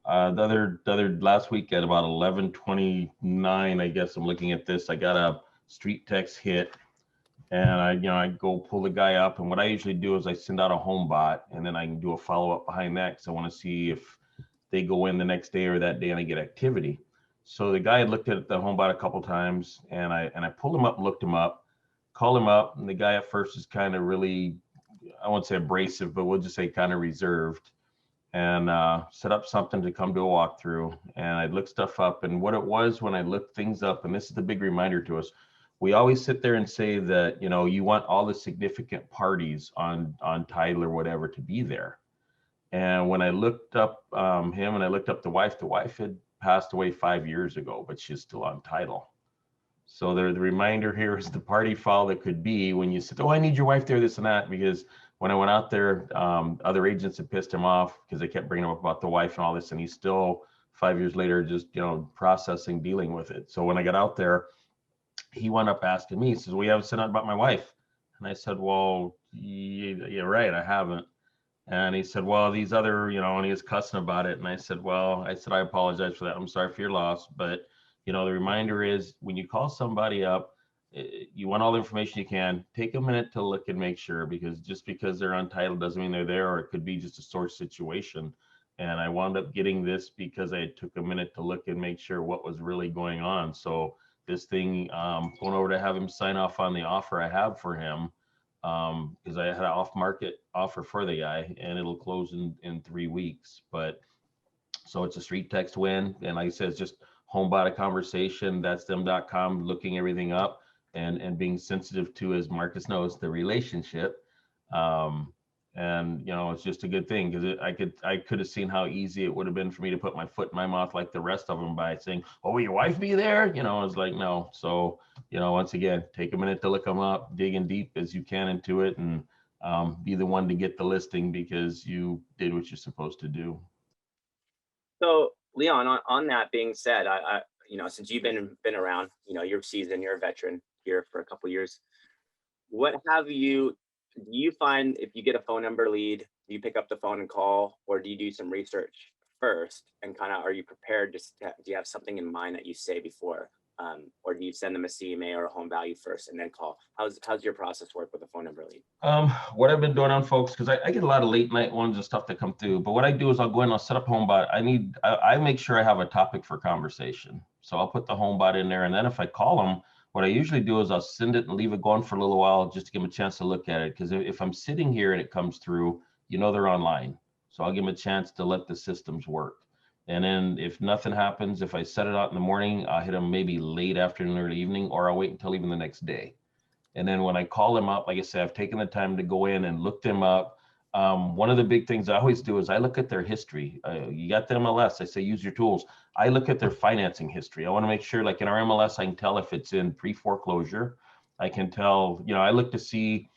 The other last week at about 11:29, I guess I'm looking at this. I got a StreetText hit, and I go pull the guy up. And what I usually do is I send out a home bot, and then I can do a follow up behind that because I want to see if they go in the next day or that day and I get activity. So the guy had looked at the home bot a couple times, and I pulled him up and looked him up, called him up, and the guy at first is kind of really, I won't say abrasive, but we'll just say kind of reserved, and set up something to come to a walkthrough. And I looked stuff up, and what it was when I looked things up, and this is the big reminder to us, we always sit there and say that, you want all the significant parties on title or whatever to be there. And when I looked up him and I looked up the wife had passed away 5 years ago, but she's still on title. So the reminder here is the party foul that could be when you said, oh, I need your wife there, this and that, because when I went out there, other agents had pissed him off because they kept bringing up about the wife and all this, and he's still 5 years later just processing, dealing with it. So when I got out there, he wound up asking me, he says, well, you haven't said nothing about my wife. And I said, well, yeah, right, I haven't. And he said, well, these other, and he was cussing about it. And I said, I apologize for that. I'm sorry for your loss. But, the reminder is when you call somebody up, you want all the information you can, take a minute to look and make sure, because just because they're untitled doesn't mean they're there, or it could be just a source situation. And I wound up getting this because I took a minute to look and make sure what was really going on. So this thing, going over to have him sign off on the offer I have for him, because I had an off-market offer for the guy, and it'll close in 3 weeks. But so it's a StreetText win, and like I said, it's just home bot a conversation. That's them.com, looking everything up and being sensitive to, as Marcus knows, the relationship. And it's just a good thing, because I could have seen how easy it would have been for me to put my foot in my mouth like the rest of them by saying, oh, will your wife be there? I was like, no. So once again, take a minute to look them up, dig in deep as you can into it, and be the one to get the listing because you did what you're supposed to do. So Leon, on that being said, I since you've been around, you're seasoned, you're a veteran here for a couple of years. Do you find if you get a phone number lead, do you pick up the phone and call, or do you do some research first and kind of, are you prepared? Do you have something in mind that you say before, or do you send them a CMA or a home value first and then call? How's your process work with a phone number lead? What I've been doing on folks, because I get a lot of late night ones and stuff that come through, but what I do is I'll go in, I'll set up HomeBot. I make sure I have a topic for conversation. So I'll put the HomeBot in there, and then if I call them, what I usually do is I'll send it and leave it going for a little while just to give them a chance to look at it. Because if I'm sitting here and it comes through, they're online. So I'll give them a chance to let the systems work. And then if nothing happens, if I set it out in the morning, I'll hit them maybe late afternoon or evening, or I'll wait until even the next day. And then when I call them up, like I said, I've taken the time to go in and look them up. One of the big things I always do is I look at their history. You got the MLS, I say use your tools. I look at their financing history. I want to make sure, like in our MLS, I can tell if it's in pre-foreclosure. I can tell, I look to see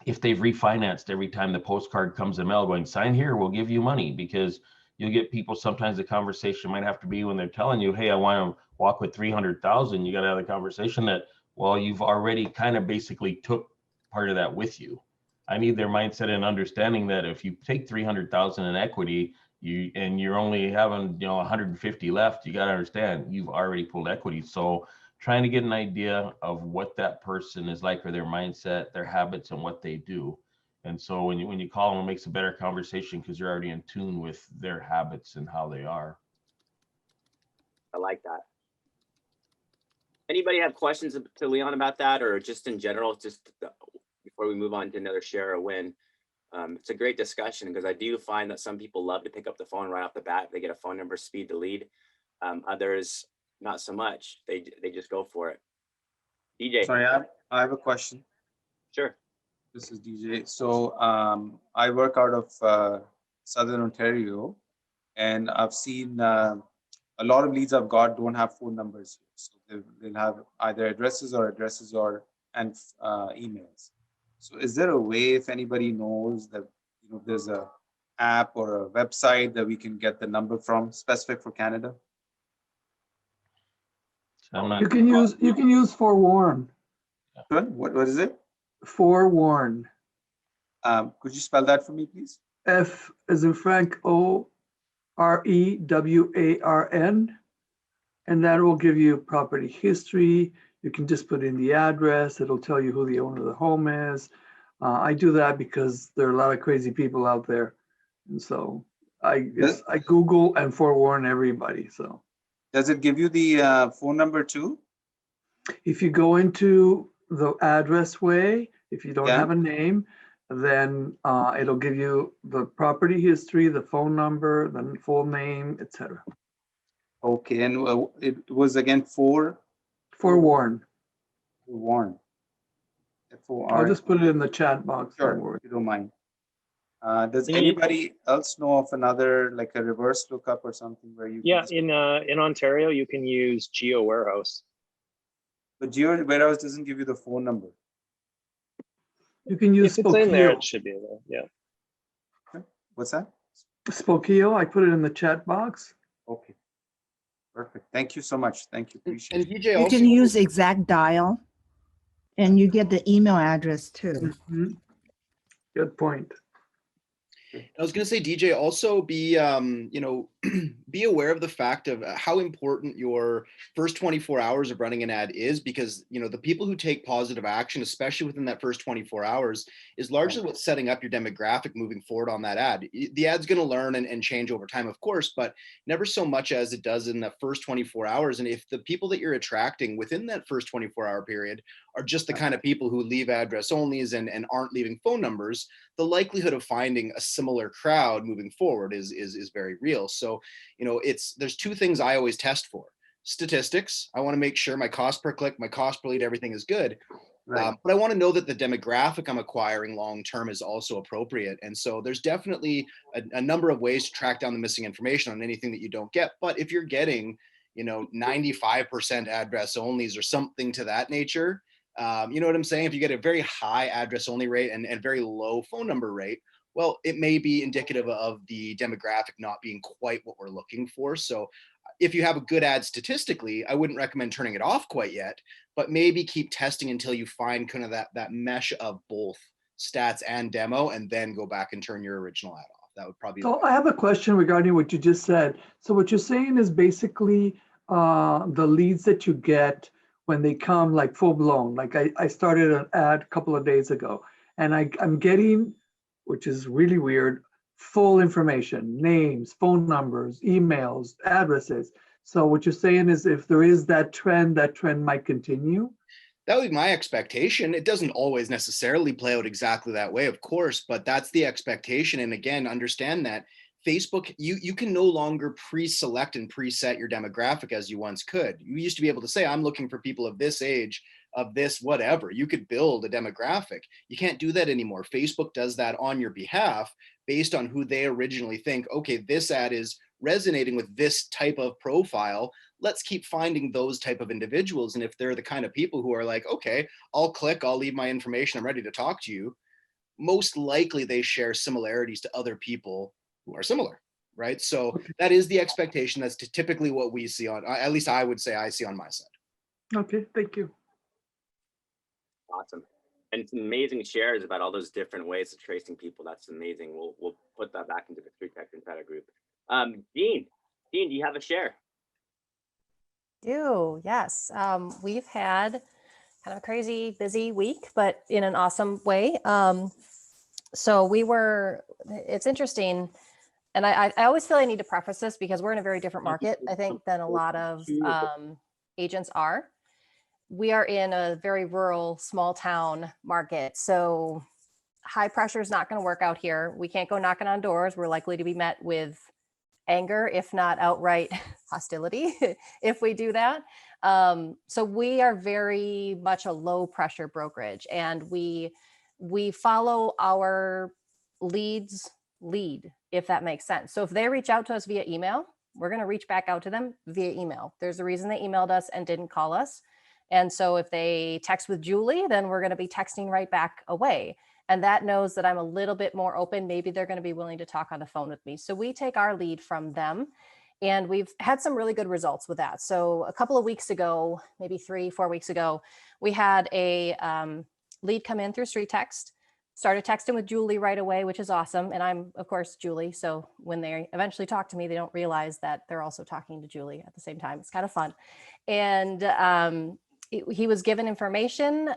if they've refinanced every time the postcard comes in mail going, sign here, we'll give you money. Because you'll get people, sometimes the conversation might have to be when they're telling you, hey, I want to walk with 300,000. You got to have a conversation that, well, you've already kind of basically took part of that with you. I need their mindset and understanding that if you take 300,000 in equity, you're only having 150 left, you got to understand you've already pulled equity. So trying to get an idea of what that person is like, or their mindset, their habits, and what they do. And so when you call them, it makes a better conversation because you're already in tune with their habits and how they are. I like that. Anybody have questions to Leon about that, or just in general, just before we move on to another share or win? It's a great discussion, because I do find that some people love to pick up the phone right off the bat. They get a phone number, speed to lead. Others, not so much. They just go for it. DJ. Sorry, I have a question. Sure. This is DJ. So I work out of Southern Ontario, and I've seen a lot of leads I've got don't have phone numbers. So they'll have either addresses and emails. So is there a way, if anybody knows that there's a app or a website that we can get the number from specific for Canada? You can use Forewarn. What is it? Forewarn. Could you spell that for me, please? F as in Frank, O REWARN, and that will give you property history. You can just put in the address. It'll tell you who the owner of the home is. I do that because there are a lot of crazy people out there. And so I Google and forewarn everybody. So Does it give you the phone number too? if you go into the address way, if you don't Yeah. have a name, then it'll give you the property history, the phone number, the full name, etc. Okay, and it was again Forewarn. warn. I'll just put it in the chat box. Don't Sure, worry. if you don't mind. Does You need- anybody else know of another, like a reverse lookup or something where you? Yeah, can in Ontario, you can use Geo Warehouse. But Geo Warehouse doesn't give you the phone number. You can use If it's in there, Spokeo. it should be there. Yeah. What's that? Spokeo, I put it in the chat box. Okay. Perfect. Thank you so much. Thank you. Appreciate And it. DJ You also, can use exact dial and you get the email address too. Mhm. Good point. I was going to say, DJ, also be, be aware of the fact of how important your first 24 hours of running an ad is, because, the people who take positive action, especially within that first 24 hours, is largely what's setting up your demographic moving forward on that ad. The ad's going to learn and change over time, of course, but never so much as it does in the first 24 hours. And if the people that you're attracting within that first 24-hour period are just the kind of people who leave address onlys and aren't leaving phone numbers, the likelihood of finding a similar crowd moving forward is very real. So, there's two things I always test for. Statistics. I want to make sure my cost per click, my cost per lead, everything is good. Right. But I want to know that the demographic I'm acquiring long-term is also appropriate. And so there's definitely a number of ways to track down the missing information on anything that you don't get. But if you're getting, 95% address onlys or something to that nature, you know what I'm saying? If you get a very high address only rate and very low phone number rate, well, it may be indicative of the demographic not being quite what we're looking for. So if you have a good ad statistically, I wouldn't recommend turning it off quite yet, but maybe keep testing until you find kind of that mesh of both stats and demo, and then go back and turn your original ad off. That would probably be So I have a question regarding what you just said. So what you're saying is basically the leads that you get when they come like full blown. Like I started an ad a couple of days ago, and I'm getting, which is really weird, full information, names, phone numbers, emails, addresses. So what you're saying is if there is that trend might continue? That would be my expectation. It doesn't always necessarily play out exactly that way, of course, but that's the expectation. And again, understand that Facebook, you can no longer pre-select and preset your demographic as you once could. You used to be able to say, I'm looking for people of this age, of this whatever. You could build a demographic. You can't do that anymore. Facebook does that on your behalf based on who they originally think, okay, this ad is resonating with this type of profile. Let's keep finding those type of individuals. And if they're the kind of people who are like, okay, I'll click, I'll leave my information, I'm ready to talk to you, most likely they share similarities to other people who are similar, right? So that is the expectation. That's typically what we see on, at least I would say I see on my side. Okay, thank you. Awesome. And it's amazing shares about all those different ways of tracing people. That's amazing. We'll put that back into the StreetText Insider group. Dean, do you have a share? Yes. We've had kind of a crazy busy week, but in an awesome way. It's interesting. And I always feel I need to preface this because we're in a very different market, I think, than a lot of agents are. We are in a very rural, small town market. So high pressure is not going to work out here. We can't go knocking on doors. We're likely to be met with anger, if not outright hostility, if we do that. So we are very much a low pressure brokerage, and we follow our leads lead, if that makes sense. So if they reach out to us via email, we're going to reach back out to them via email. There's a reason they emailed us and didn't call us. And so if they text with Julie, then we're going to be texting right back away. And that knows that I'm a little bit more open. Maybe they're going to be willing to talk on the phone with me. So we take our lead from them, and we've had some really good results with that. So a couple of weeks ago, maybe 3-4 weeks ago, we had a lead come in through StreetText. Started texting with Julie right away, which is awesome. And I'm, of course, Julie. So when they eventually talk to me, they don't realize that they're also talking to Julie at the same time. It's kind of fun. And he was given information,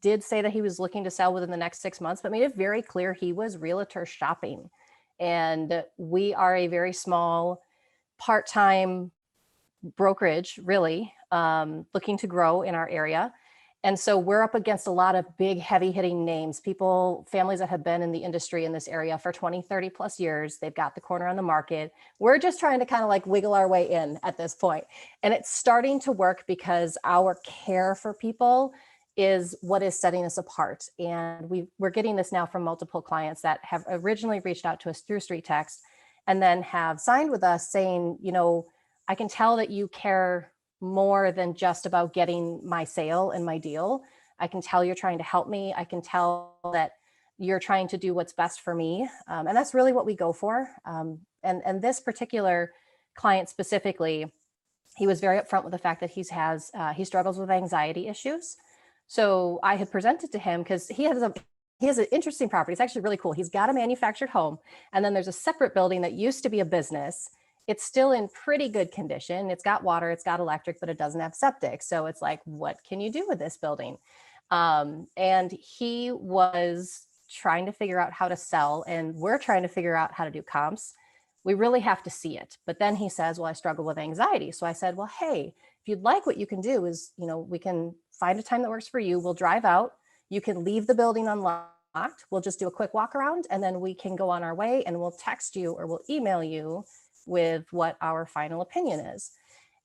did say that he was looking to sell within the next 6 months, but made it very clear he was realtor shopping. And we are a very small part-time brokerage, really, looking to grow in our area. And so we're up against a lot of big, heavy hitting names, people, families that have been in the industry in this area for 20, 30 plus years. They've got the corner on the market. We're just trying to kind of like wiggle our way in at this point. And it's starting to work because our care for people is what is setting us apart. And we're getting this now from multiple clients that have originally reached out to us through StreetText and then have signed with us saying, you know, I can tell that you care more than just about getting my sale and my deal. I can tell you're trying to help me. I can tell that you're trying to do what's best for me. And that's really what we go for. And this particular client specifically, he was very upfront with the fact that he struggles with anxiety issues. So I had presented to him because he has an interesting property. It's actually really cool. He's got a manufactured home, and then there's a separate building that used to be a business. It's still in pretty good condition. It's got water, it's got electric, but it doesn't have septic. So it's like, what can you do with this building? And he was trying to figure out how to sell, and we're trying to figure out how to do comps. We really have to see it. But then he says, well, I struggle with anxiety. So I said, well, hey, if you'd like, what you can do is, you know, we can find a time that works for you. We'll drive out. You can leave the building unlocked. We'll just do a quick walk around, and then we can go on our way, and we'll text you or we'll email you with what our final opinion is.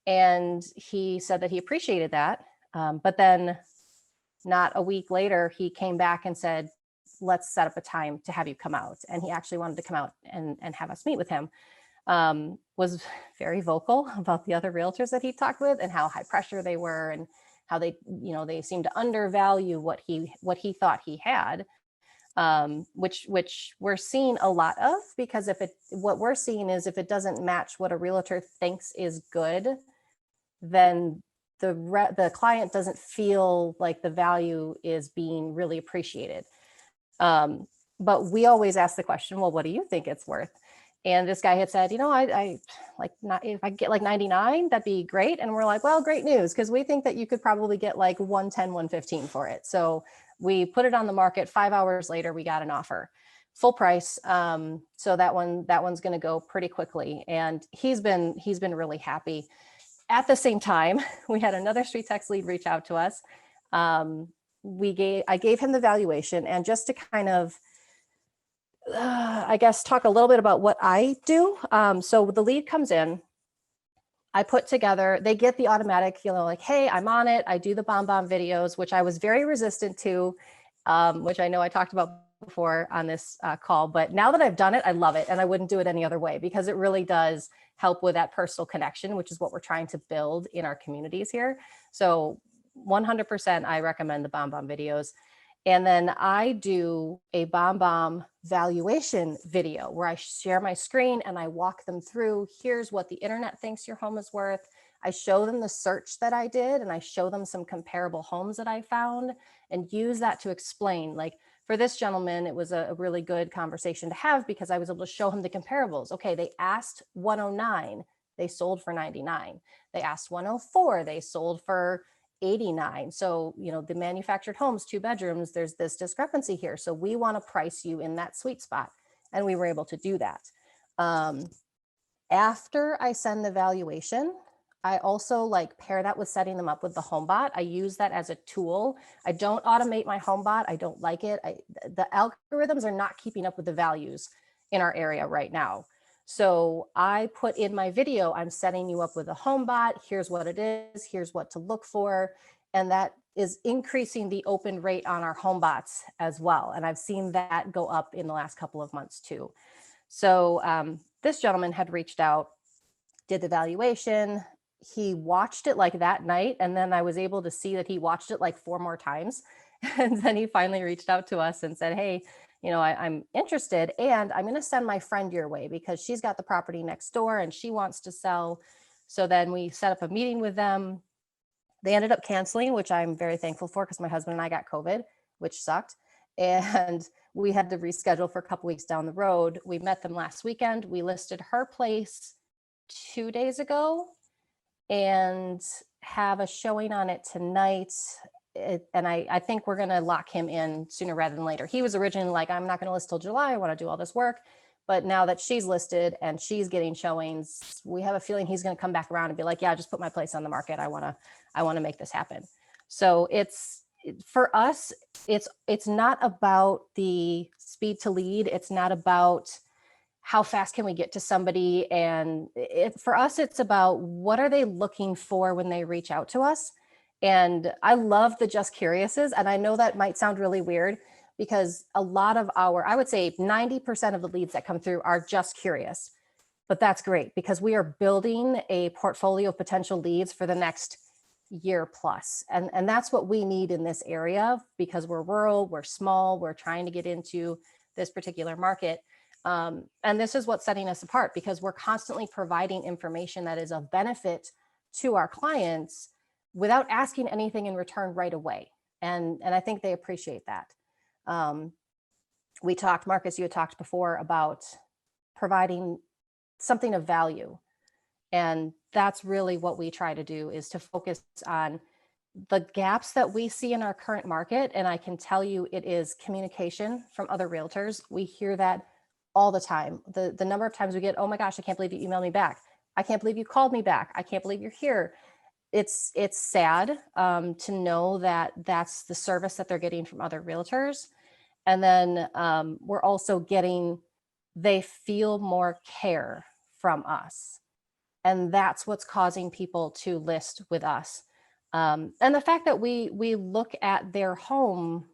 And he said that he appreciated that. But then not a week later, he came back and said, let's set up a time to have you come out. And he actually wanted to come out and have us meet with him. Was very vocal about the other realtors that he talked with and how high pressure they were and how they, you know, they seemed to undervalue what he thought he had. Which we're seeing a lot of, because what we're seeing is if it doesn't match what a realtor thinks is good, then the client doesn't feel like the value is being really appreciated. But we always ask the question, well, what do you think it's worth? And this guy had said, you know, I like, not, if I get like 99, that'd be great. And we're like, well, great news, because we think that you could probably get like 110, 115 for it. So we put it on the market. 5 hours later, we got an offer, full price. So that one's going to go pretty quickly. And he's been really happy. At the same time, we had another StreetText lead reach out to us. I gave him the valuation, and just to kind of, I guess, talk a little bit about what I do. So the lead comes in, I put together, they get the automatic, you know, like, hey, I'm on it. I do the bomb videos, which I was very resistant to, which I know I talked about before on this call, but now that I've done it, I love it. And I wouldn't do it any other way, because it really does help with that personal connection, which is what we're trying to build in our communities here. So 100%, I recommend the bomb videos. And then I do a bomb valuation video where I share my screen and I walk them through, here's what the internet thinks your home is worth. I show them the search that I did, and I show them some comparable homes that I found, and use that to explain. Like for this gentleman, it was a really good conversation to have, because I was able to show him the comparables. Okay, they asked 109, they sold for 99. They asked 104, they sold for 89. So, you know, the manufactured homes, 2 bedrooms, there's this discrepancy here. So we want to price you in that sweet spot. And we were able to do that. After I send the valuation, I also like pair that with setting them up with the HomeBot. I use that as a tool. I don't automate my HomeBot. I don't like it. The algorithms are not keeping up with the values in our area right now. So I put in my video, I'm setting you up with a HomeBot. Here's what it is. Here's what to look for. And that is increasing the open rate on our HomeBots as well. And I've seen that go up in the last couple of months too. So this gentleman had reached out, did the valuation. He watched it like that night. And then I was able to see that he watched it like 4 more times. And then he finally reached out to us and said, hey, you know, I'm interested, and I'm going to send my friend your way because she's got the property next door and she wants to sell. So then we set up a meeting with them. They ended up canceling, which I'm very thankful for, because my husband and I got COVID, which sucked. and we had to reschedule for a couple weeks down the road. We met them last weekend. We listed her place 2 days ago and have a showing on it tonight. And I think we're going to lock him in sooner rather than later. He was originally like, I'm not going to list till July. I want to do all this work. But now that she's listed and she's getting showings, we have a feeling he's going to come back around and be like, yeah, just put my place on the market. I want to make this happen. So for us, it's not about the speed to lead. It's not about how fast can we get to somebody. And for us, it's about what are they looking for when they reach out to us. And I love the just curiouses. And I know that might sound really weird because a lot of I would say 90% of the leads that come through are just curious, but that's great because we are building a portfolio of potential leads for the next year plus. And that's what we need in this area because we're rural, we're small, we're trying to get into this particular market. And this is what's setting us apart because we're constantly providing information that is of benefit to our clients without asking anything in return right away. And I think they appreciate that. We talked, Marcus, you had talked before about providing something of value. And that's really what we try to do is to focus on the gaps that we see in our current market. And I can tell you it is communication from other realtors. We hear that all the time. The number of times we get, oh my gosh, I can't believe you emailed me back. I can't believe you called me back. I can't believe you're here. It's sad to know that that's the service that they're getting from other realtors. And then we're also they feel more care from us. And that's what's causing people to list with us. And the fact that we look at their home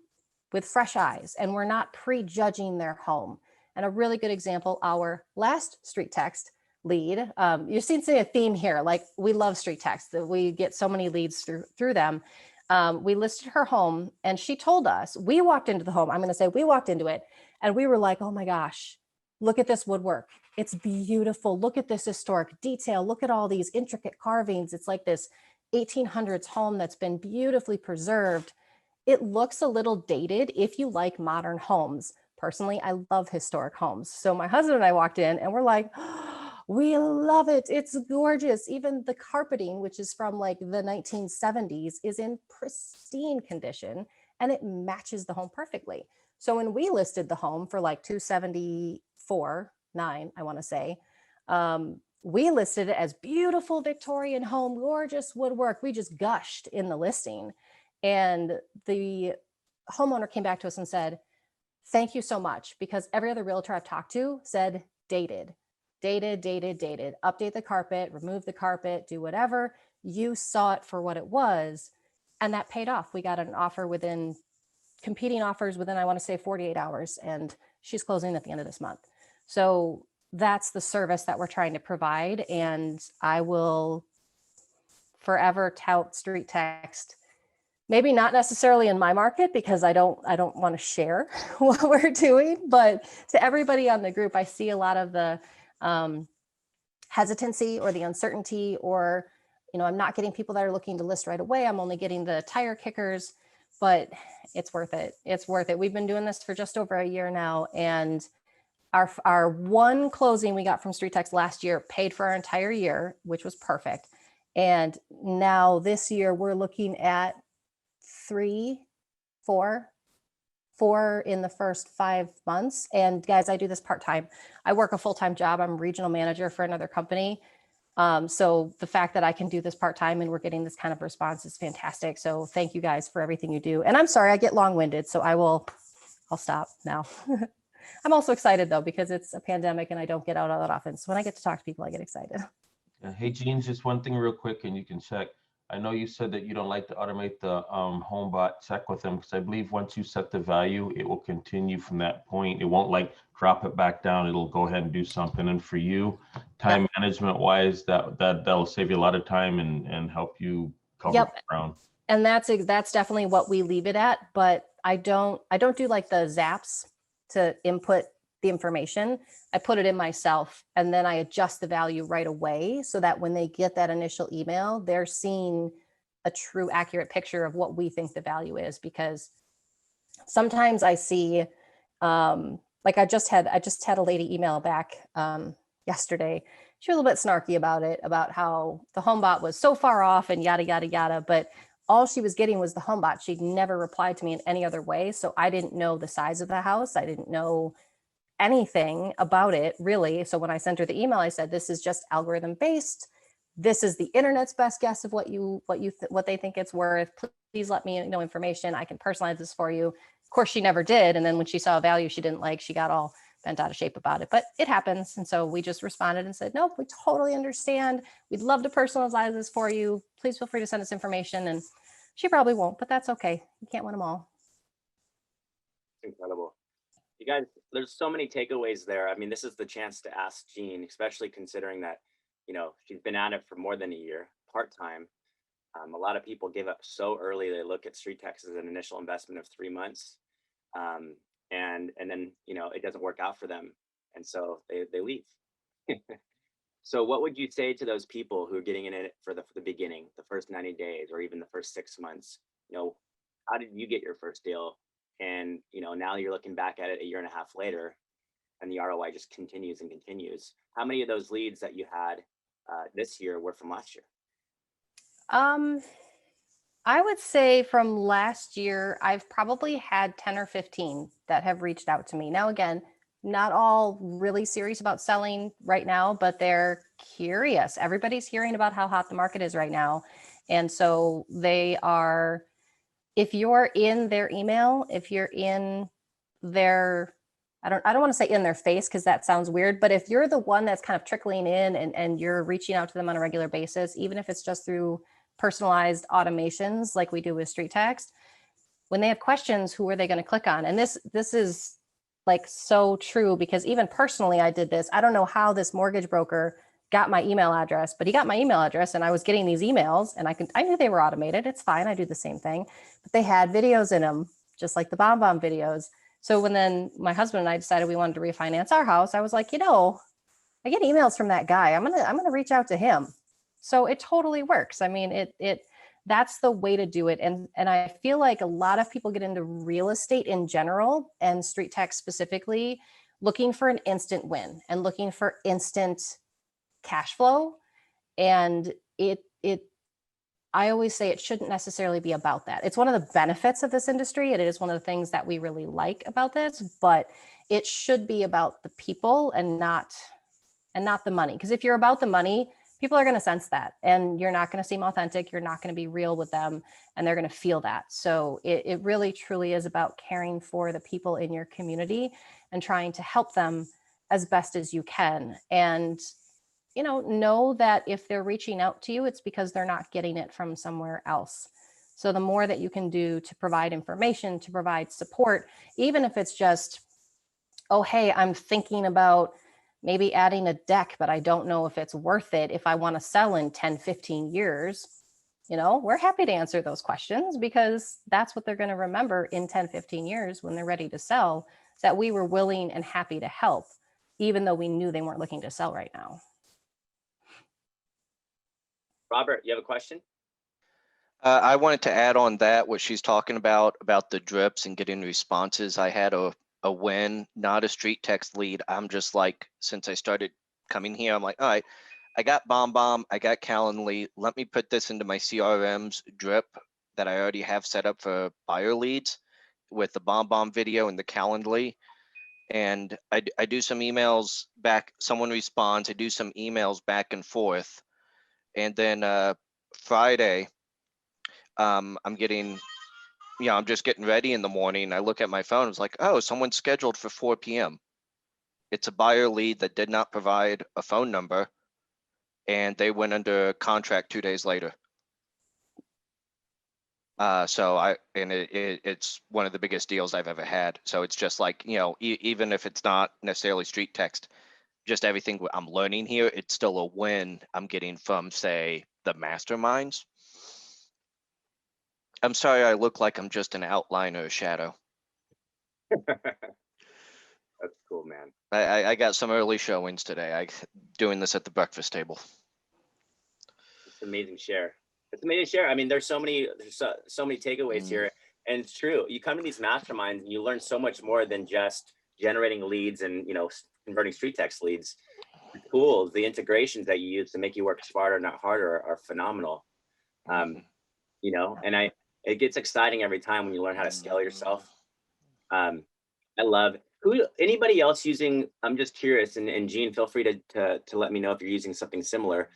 with fresh eyes and we're not prejudging their home. And a really good example, our last StreetText lead, you're seeing a theme here, like we love StreetText, that we get so many leads through them. We listed her home and she told us, we walked into the home, I'm going to say we walked into it and we were like, oh my gosh, look at this woodwork. It's beautiful. Look at this historic detail. Look at all these intricate carvings. It's like this 1800s home that's been beautifully preserved. It looks a little dated if you like modern homes. Personally, I love historic homes. So my husband and I walked in and we're like, oh, we love it. It's gorgeous. Even the carpeting, which is from like the 1970s, is in pristine condition and it matches the home perfectly. So when we listed the home for like $274.9, I want to say, we listed it as beautiful Victorian home, gorgeous woodwork. We just gushed in the listing. And the homeowner came back to us and said, thank you so much, because every other realtor I've talked to said dated. Update the carpet, remove the carpet, do whatever. You saw it for what it was. And that paid off. We got an offer competing offers within, I want to say 48 hours. And she's closing at the end of this month. So that's the service that we're trying to provide. And I will forever tout StreetText. Maybe not necessarily in my market because I don't want to share what we're doing, but to everybody on the group, I see a lot of the hesitancy or the uncertainty, or, I'm not getting people that are looking to list right away. I'm only getting the tire kickers, but it's worth it. It's worth it. We've been doing this for just over a year now. And our one closing we got from StreetText last year paid for our entire year, which was perfect. And now this year we're looking at 4 in the first 5 months. And guys, I do this part-time. I work a full-time job. I'm a regional manager for another company. So the fact that I can do this part-time and we're getting this kind of response is fantastic. So thank you guys for everything you do. And I'm sorry, I get long-winded, so I'll stop now. I'm also excited though, because it's a pandemic and I don't get out all that often. So when I get to talk to people, I get excited. Hey, Jean, just one thing real quick, and you can check. I know you said that you don't like to automate the home bot. Check with them, because I believe once you set the value, it will continue from that point. It won't like drop it back down. It'll go ahead and do something. And for you, time management wise, that'll save you a lot of time and help you cover ground. And that's definitely what we leave it at. But I don't do like the zaps to input the information. I put it in myself and then I adjust the value right away so that when they get that initial email, they're seeing a true accurate picture of what we think the value is. Because sometimes I see, like I just had a lady email back yesterday. She was a little bit snarky about it, about how the HomeBot was so far off and yada, yada, yada. But all she was getting was the HomeBot. She'd never replied to me in any other way. So I didn't know the size of the house. I didn't know anything about it really. So when I sent her the email, I said, this is just algorithm based. This is the internet's best guess of what they think it's worth. Please let me know information. I can personalize this for you. Of course, she never did. And then when she saw a value she didn't like, she got all bent out of shape about it, but it happens. And so we just responded and said, nope, we totally understand. We'd love to personalize this for you. Please feel free to send us information. And she probably won't, but that's okay. You can't win them all. Incredible. You guys, there's so many takeaways there. I mean, this is the chance to ask Jean, especially considering that, you know, she's been at it for more than a year, part-time. A lot of people give up so early. They look at StreetText as an initial investment of 3 months. And then, you know, it doesn't work out for them. And so they leave. So what would you say to those people who are getting in it for the beginning, the first 90 days, or even the first 6 months? You know, how did you get your first deal? And, you know, now you're looking back at it a year and a half later, and the ROI just continues and continues. How many of those leads that you had this year were from last year? I would say from last year, I've probably had 10 or 15 that have reached out to me. Now, again, not all really serious about selling right now, but they're curious. Everybody's hearing about how hot the market is right now. And so they are, if you're in their email, if you're in their, I don't want to say in their face because that sounds weird, but if you're the one that's kind of trickling in and you're reaching out to them on a regular basis, even if it's just through personalized automations like we do with StreetText, when they have questions, who are they going to click on? And this is like so true, because even personally, I did this. I don't know how this mortgage broker got my email address, but he got my email address and I was getting these emails and I knew they were automated. It's fine. I do the same thing, but they had videos in them, just like the BombBomb videos. So when then my husband and I decided we wanted to refinance our house, I was like, you know, I get emails from that guy. I'm going to reach out to him. So it totally works. I mean, that's the way to do it. And I feel like a lot of people get into real estate in general and StreetText specifically looking for an instant win and looking for instant cash flow. And I always say it shouldn't necessarily be about that. It's one of the benefits of this industry. It is one of the things that we really like about this, but it should be about the people and not the money. Because if you're about the money, people are going to sense that and you're not going to seem authentic. You're not going to be real with them and they're going to feel that. So it really, truly is about caring for the people in your community and trying to help them as best as you can. And, you know that if they're reaching out to you, it's because they're not getting it from somewhere else. So the more that you can do to provide information, to provide support, even if it's just, oh, hey, I'm thinking about maybe adding a deck, but I don't know if it's worth it if I want to sell in 10, 15 years. You know, we're happy to answer those questions because that's what they're going to remember in 10, 15 years when they're ready to sell, that we were willing and happy to help, even though we knew they weren't looking to sell right now. Robert, you have a question? I wanted to add on that, what she's talking about the drips and getting responses. I had a win, not a StreetText lead. I'm just like, since I started coming here, I'm like, all right, I got BombBomb, I got Calendly. Let me put this into my CRM's drip that I already have set up for buyer leads with the BombBomb video and the Calendly. And I do some emails back, someone responds, I do some emails back and forth. And then Friday, I'm getting, I'm just getting ready in the morning. I look at my phone, it's like, oh, someone's scheduled for 4 p.m. It's a buyer lead that did not provide a phone number and they went under contract 2 days later. So it's one of the biggest deals I've ever had. So it's just like, even if it's not necessarily StreetText, just everything I'm learning here, it's still a win I'm getting from, say, the masterminds. I'm sorry, I look like I'm just an outline or a shadow. That's cool, man. I got some early showings today. I doing this at the breakfast table. It's an amazing share. It's amazing share. I mean, there's so many takeaways here. And it's true. You come to these masterminds and you learn so much more than just generating leads and, you know, converting street text leads. The tools, the integrations that you use to make you work smarter, not harder, are phenomenal. You know, and it gets exciting every time when you learn how to scale yourself. I love anybody else using, I'm just curious, and Gene, feel free to let me know if you're using something similar.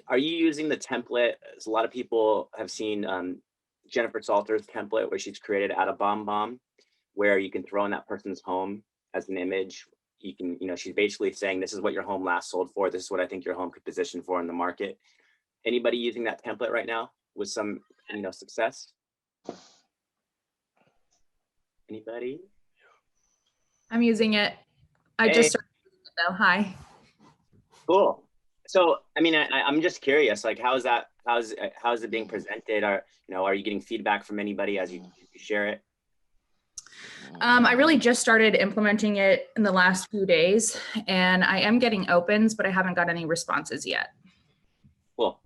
Are you using the template? As a lot of people have seen Jennifer Salter's template where she's created out of BombBomb, where you can throw in that person's home as an image. You can, you know, she's basically saying, this is what your home last sold for. This is what I think your home could position for in the market. Anybody using that template right now with some, you know, success? Anybody? I'm using it. I Hey. just started using it though. Hi. Cool. So, I mean, I'm just curious, like, how's it being presented? Are you getting feedback from anybody as you share it? I really just started implementing it in the last few days, and I am getting opens, but I haven't got any responses yet. Cool.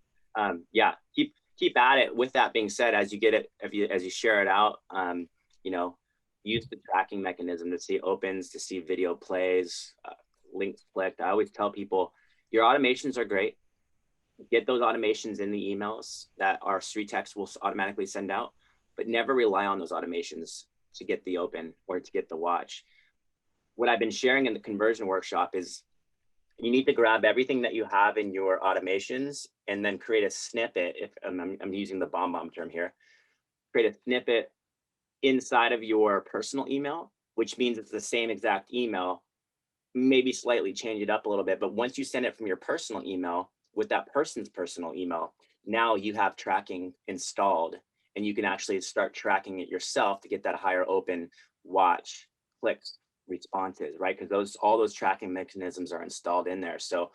Yeah, keep at it. With that being said, as you get it, as you share it out, you know, use the tracking mechanism to see opens, to see video plays, links clicked. I always tell people, your automations are great. Get those automations in the emails that our StreetText will automatically send out, but never rely on those automations to get the open or to get the watch. What I've been sharing in the conversion workshop is you need to grab everything that you have in your automations and then create a snippet. If I'm using the BombBomb term here, create a snippet inside of your personal email, which means it's the same exact email, maybe slightly change it up a little bit. But once you send it from your personal email with that person's personal email, now you have tracking installed and you can actually start tracking it yourself to get that higher open, watch, clicks, responses, right? Because all those tracking mechanisms are installed in there. So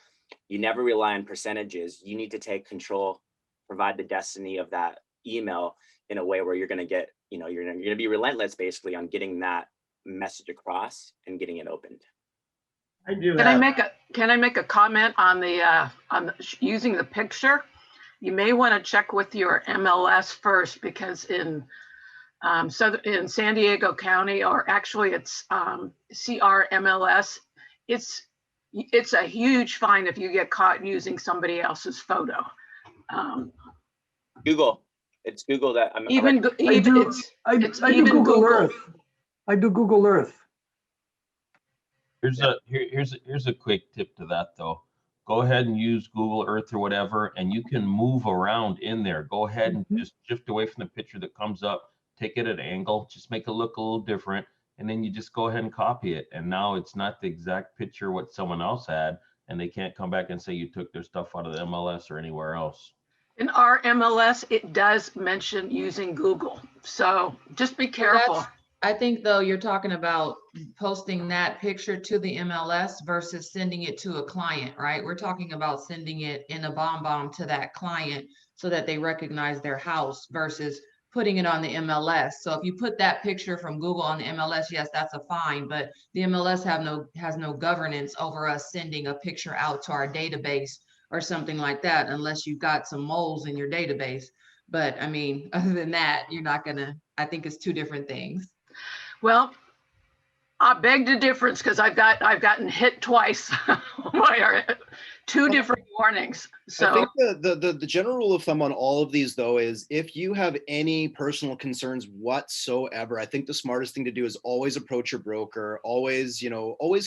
you never rely on percentages. You need to take control, provide the destiny of that email in a way where you're going to get, you know, you're going to be relentless basically on getting that message across and getting it opened. Can I make a comment on using the picture? You may want to check with your MLS first, because in San Diego County, or actually it's CRMLS, it's a huge fine if you get caught using somebody else's photo. Google. It's Google that I'm I do Google Earth. I do Google Earth. Here's a quick tip to that though. Go ahead and use Google Earth or whatever, and you can move around in there. Go ahead and just shift away from the picture that comes up, take it at an angle, just make it look a little different, and then you just go ahead and copy it. And now it's not the exact picture what someone else had, and they can't come back and say you took their stuff out of the MLS or anywhere else. In our MLS, it does mention using Google. So just be careful. I think though you're talking about posting that picture to the MLS versus sending it to a client, right? We're talking about sending it in a BombBomb to that client so that they recognize their house versus putting it on the MLS. So if you put that picture from Google on the MLS, yes, that's a fine, but the MLS has no governance over us sending a picture out to our database or something like that, unless you've got some moles in your database. But I mean, other than that, you're not gonna, I think it's two different things. Well, I beg the difference, because I've gotten hit twice by two different warnings. So I think the general rule of thumb on all of these though is if you have any personal concerns whatsoever, I think the smartest thing to do is always approach your broker, always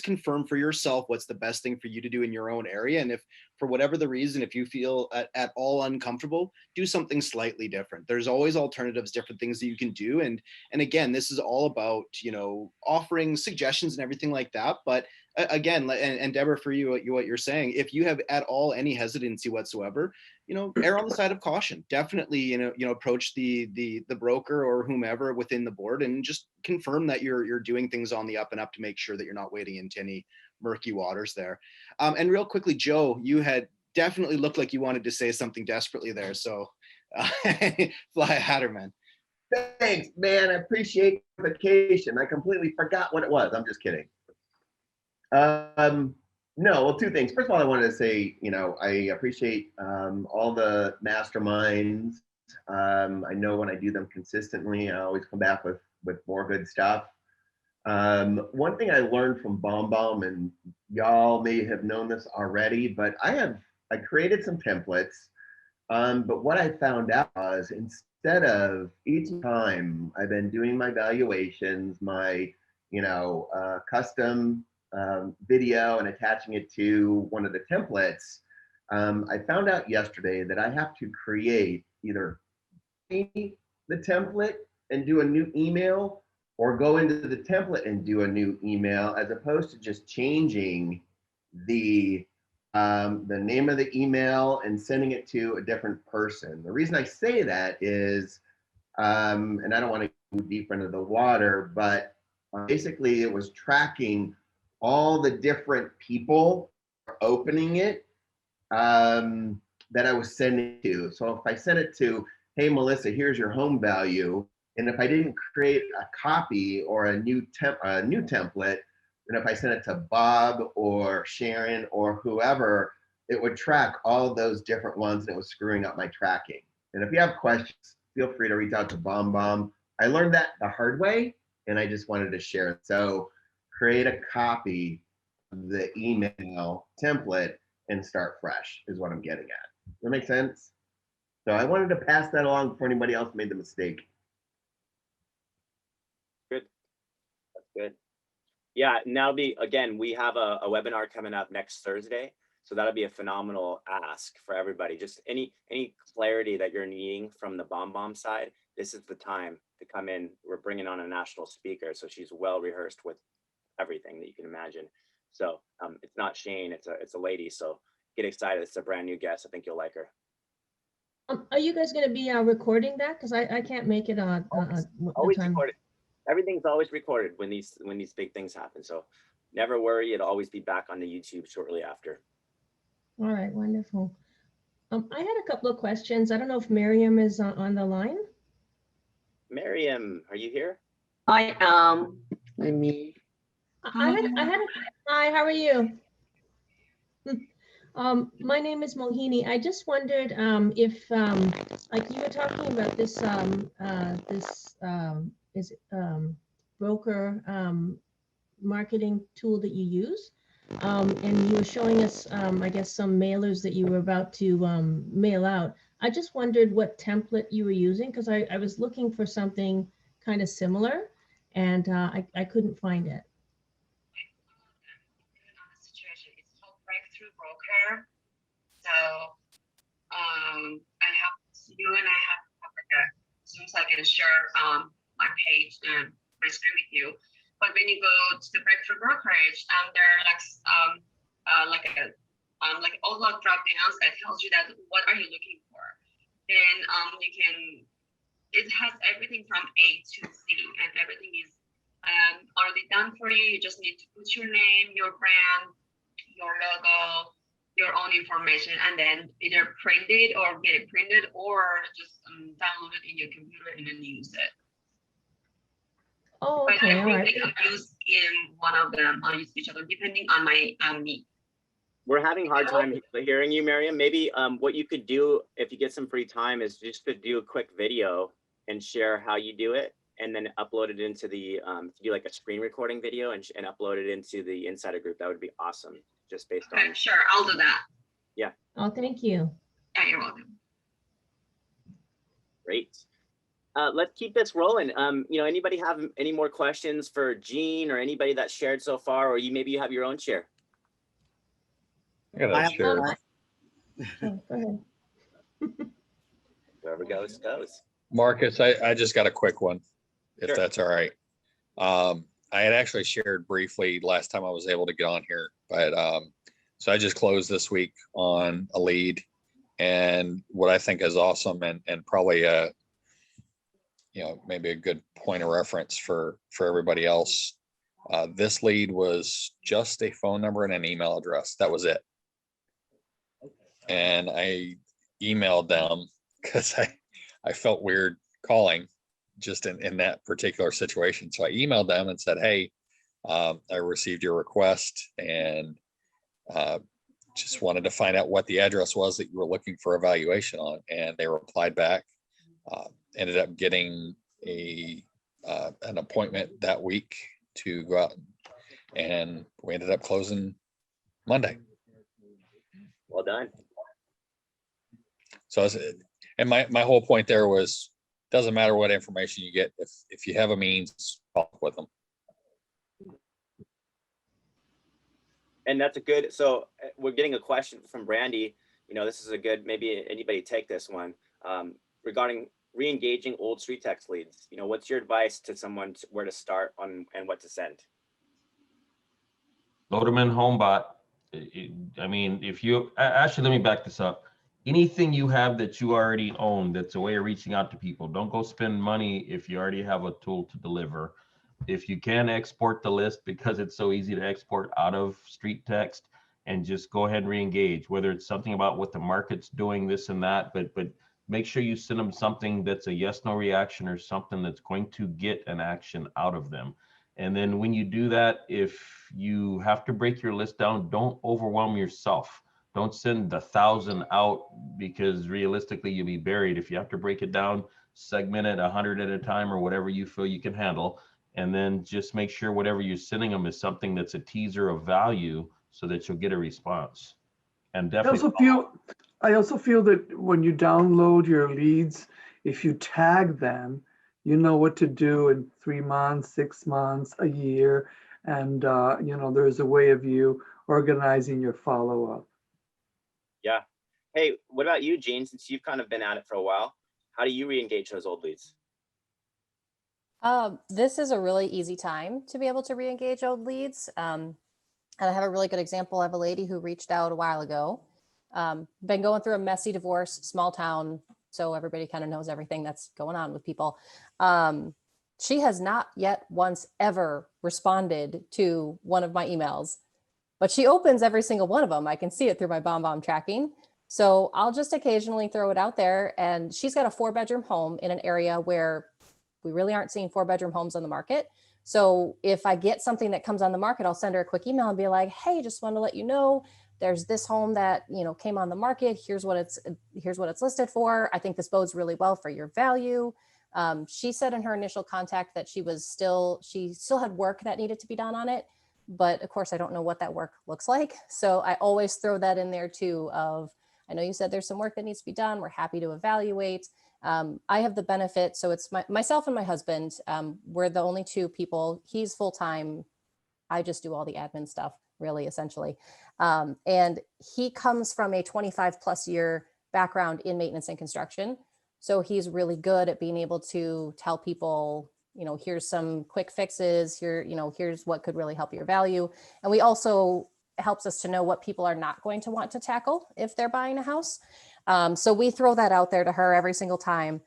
confirm for yourself what's the best thing for you to do in your own area. And if for whatever the reason, if you feel at all uncomfortable, do something slightly different. There's always alternatives, different things that you can do. And again, this is all about, offering suggestions and everything like that. But again, and Deborah, for you, what you're saying, if you have at all any hesitancy whatsoever, err on the side of caution. Definitely, approach the broker or whomever within the board and just confirm that you're doing things on the up and up to make sure that you're not wading into any murky waters there. And real quickly, Joe, you had definitely looked like you wanted to say something desperately there. So fly at her, man. Thanks, man. I appreciate the vacation. I completely forgot what it was. I'm just kidding. No, well, two things. First of all, I wanted to say, I appreciate all the masterminds I know when I do them consistently, I always come back with more good stuff. One thing I learned from BombBomb, and y'all may have known this already, but I created some templates. But what I found out was, instead of each time I've been doing my valuations, my custom video and attaching it to one of the templates, I found out yesterday that I have to create either the template and do a new email, or go into the template and do a new email, as opposed to just changing the name of the email and sending it to a different person. The reason I say that is, and I don't want to go deep into the water, but basically it was tracking all the different people opening it that I was sending to. So if I sent it to, hey, Melissa, here's your home value. And if I didn't create a copy or a new template, and if I sent it to Bob or Sharon or whoever, it would track all those different ones, and it was screwing up my tracking. And if you have questions, feel free to reach out to BombBomb. I learned that the hard way, and I just wanted to share it. So create a copy of the email template and start fresh is what I'm getting at. Does that make sense? So I wanted to pass that along before anybody else made the mistake. Good. That's good. Yeah, now again, we have a webinar coming up next Thursday. So that'll be a phenomenal ask for everybody. Just any clarity that you're needing from the BombBomb side, this is the time to come in. We're bringing on a national speaker, so she's well rehearsed with everything that you can imagine. So it's not Shane, it's a lady. So get excited. It's a brand new guest. I think you'll like her. Are you guys going to be recording that? Because I can't make it on always time. recorded. Everything's always recorded when these big things happen. So never worry. It'll always be back on the YouTube shortly after. All right, wonderful. I had a couple of questions. I don't know if Miriam is on the line. Miriam, are you here? I am. Let me. Hi, how are you? My name is Mohini. I just wondered if, like you were talking about this, broker marketing tool that you use, and you were showing us, I guess, some mailers that you were about to mail out. I just wondered what template you were using, because I was looking for something kind of similar, and I couldn't find it. Broker. So I have you and I have like a Zoom, so I can share my page and my screen with you. But when you go to the breakthrough brokerage, there are like all log drop downs that tells you that what are you looking for. Then you can, it has everything from A to Z, and everything is already done for you. You just need to put your name, your brand, your logo, your own information, and then either print it or get it printed, or just download it in your computer and then use it. Oh, but okay, I all think right. they could use in one of them. I'll use each other depending on my need. We're having a hard time hearing you, Miriam. Maybe what you could do if you get some free time is just to do a quick video and share how you do it, and then upload it into the do like a screen recording video and upload it into the insider group. That would be awesome. Just based on. Sure, I'll do that. Yeah. Oh, thank you. Yeah, you're welcome. Great. Let's keep this rolling. Anybody have any more questions for Jean or anybody that's shared so far, or maybe you have your own share? I got a share. Oh, go ahead. Whoever goes. Marcus, I just got a quick one, if Sure. that's all right. I had actually shared briefly last time I was able to get on here, but so I just closed this week on a lead, and what I think is awesome and probably maybe a good point of reference for everybody else. This lead was just a phone number and an email address. That was it. And I emailed them because I felt weird calling just in that particular situation. So I emailed them and said, hey, I received your request and just wanted to find out what the address was that you were looking for evaluation on. And they replied back Ended up getting an appointment that week to go out, and we ended up closing Monday. Well done. So, and my whole point there was, doesn't matter what information you get, if you have a means, follow up with them. And that's a good, so we're getting a question from Brandy. You know, this is a good, maybe anybody take this one, regarding re-engaging old StreetText leads. You know, what's your advice to someone where to start on and what to send? Load them in HomeBot. I mean, if you, actually, let me back this up. Anything you have that you already own, that's a way of reaching out to people. Don't go spend money if you already have a tool to deliver. If you can export the list, because it's so easy to export out of StreetText, and just go ahead and re-engage, whether it's something about what the market's doing, this and that, but make sure you send them something that's a yes, no reaction, or something that's going to get an action out of them. And then when you do that, if you have to break your list down, don't overwhelm yourself. Don't send 1,000 out, because realistically you'll be buried. If you have to break it down, segment it 100 at a time or whatever you feel you can handle. And then just make sure whatever you're sending them is something that's a teaser of value, so that you'll get a response. And definitely I also feel that when you download your leads, if you tag them, you know what to do in 3 months, 6 months, a year. And, you know, there's a way of you organizing your follow-up. Yeah. Hey, what about you, Gene? Since you've kind of been at it for a while, how do you re-engage those old leads? This is a really easy time to be able to re-engage old leads. And I have a really good example. I have a lady who reached out a while ago, been going through a messy divorce, small town. So everybody kind of knows everything that's going on with people. She has not yet once ever responded to one of my emails, but she opens every single one of them. I can see it through my BombBomb tracking. So I'll just occasionally throw it out there. And she's got a 4-bedroom home in an area where we really aren't seeing 4-bedroom homes on the market. So if I get something that comes on the market, I'll send her a quick email and be like, hey, just want to let you know, there's this home that, you know, came on the market. Here's what it's listed for. I think this bodes really well for your value. She said in her initial contact that she still had work that needed to be done on it. But of course, I don't know what that work looks like. So I always throw that in there too of, I know you said there's some work that needs to be done. We're happy to evaluate. I have the benefit. So it's myself and my husband. We're the only 2 people. He's full-time. I just do all the admin stuff, really, essentially. And he comes from a 25+ year background in maintenance and construction. So he's really good at being able to tell people, you know, here's some quick fixes here, you know, here's what could really help your value. And we also helps us to know what people are not going to want to tackle if they're buying a house. So we throw that out there to her every single time.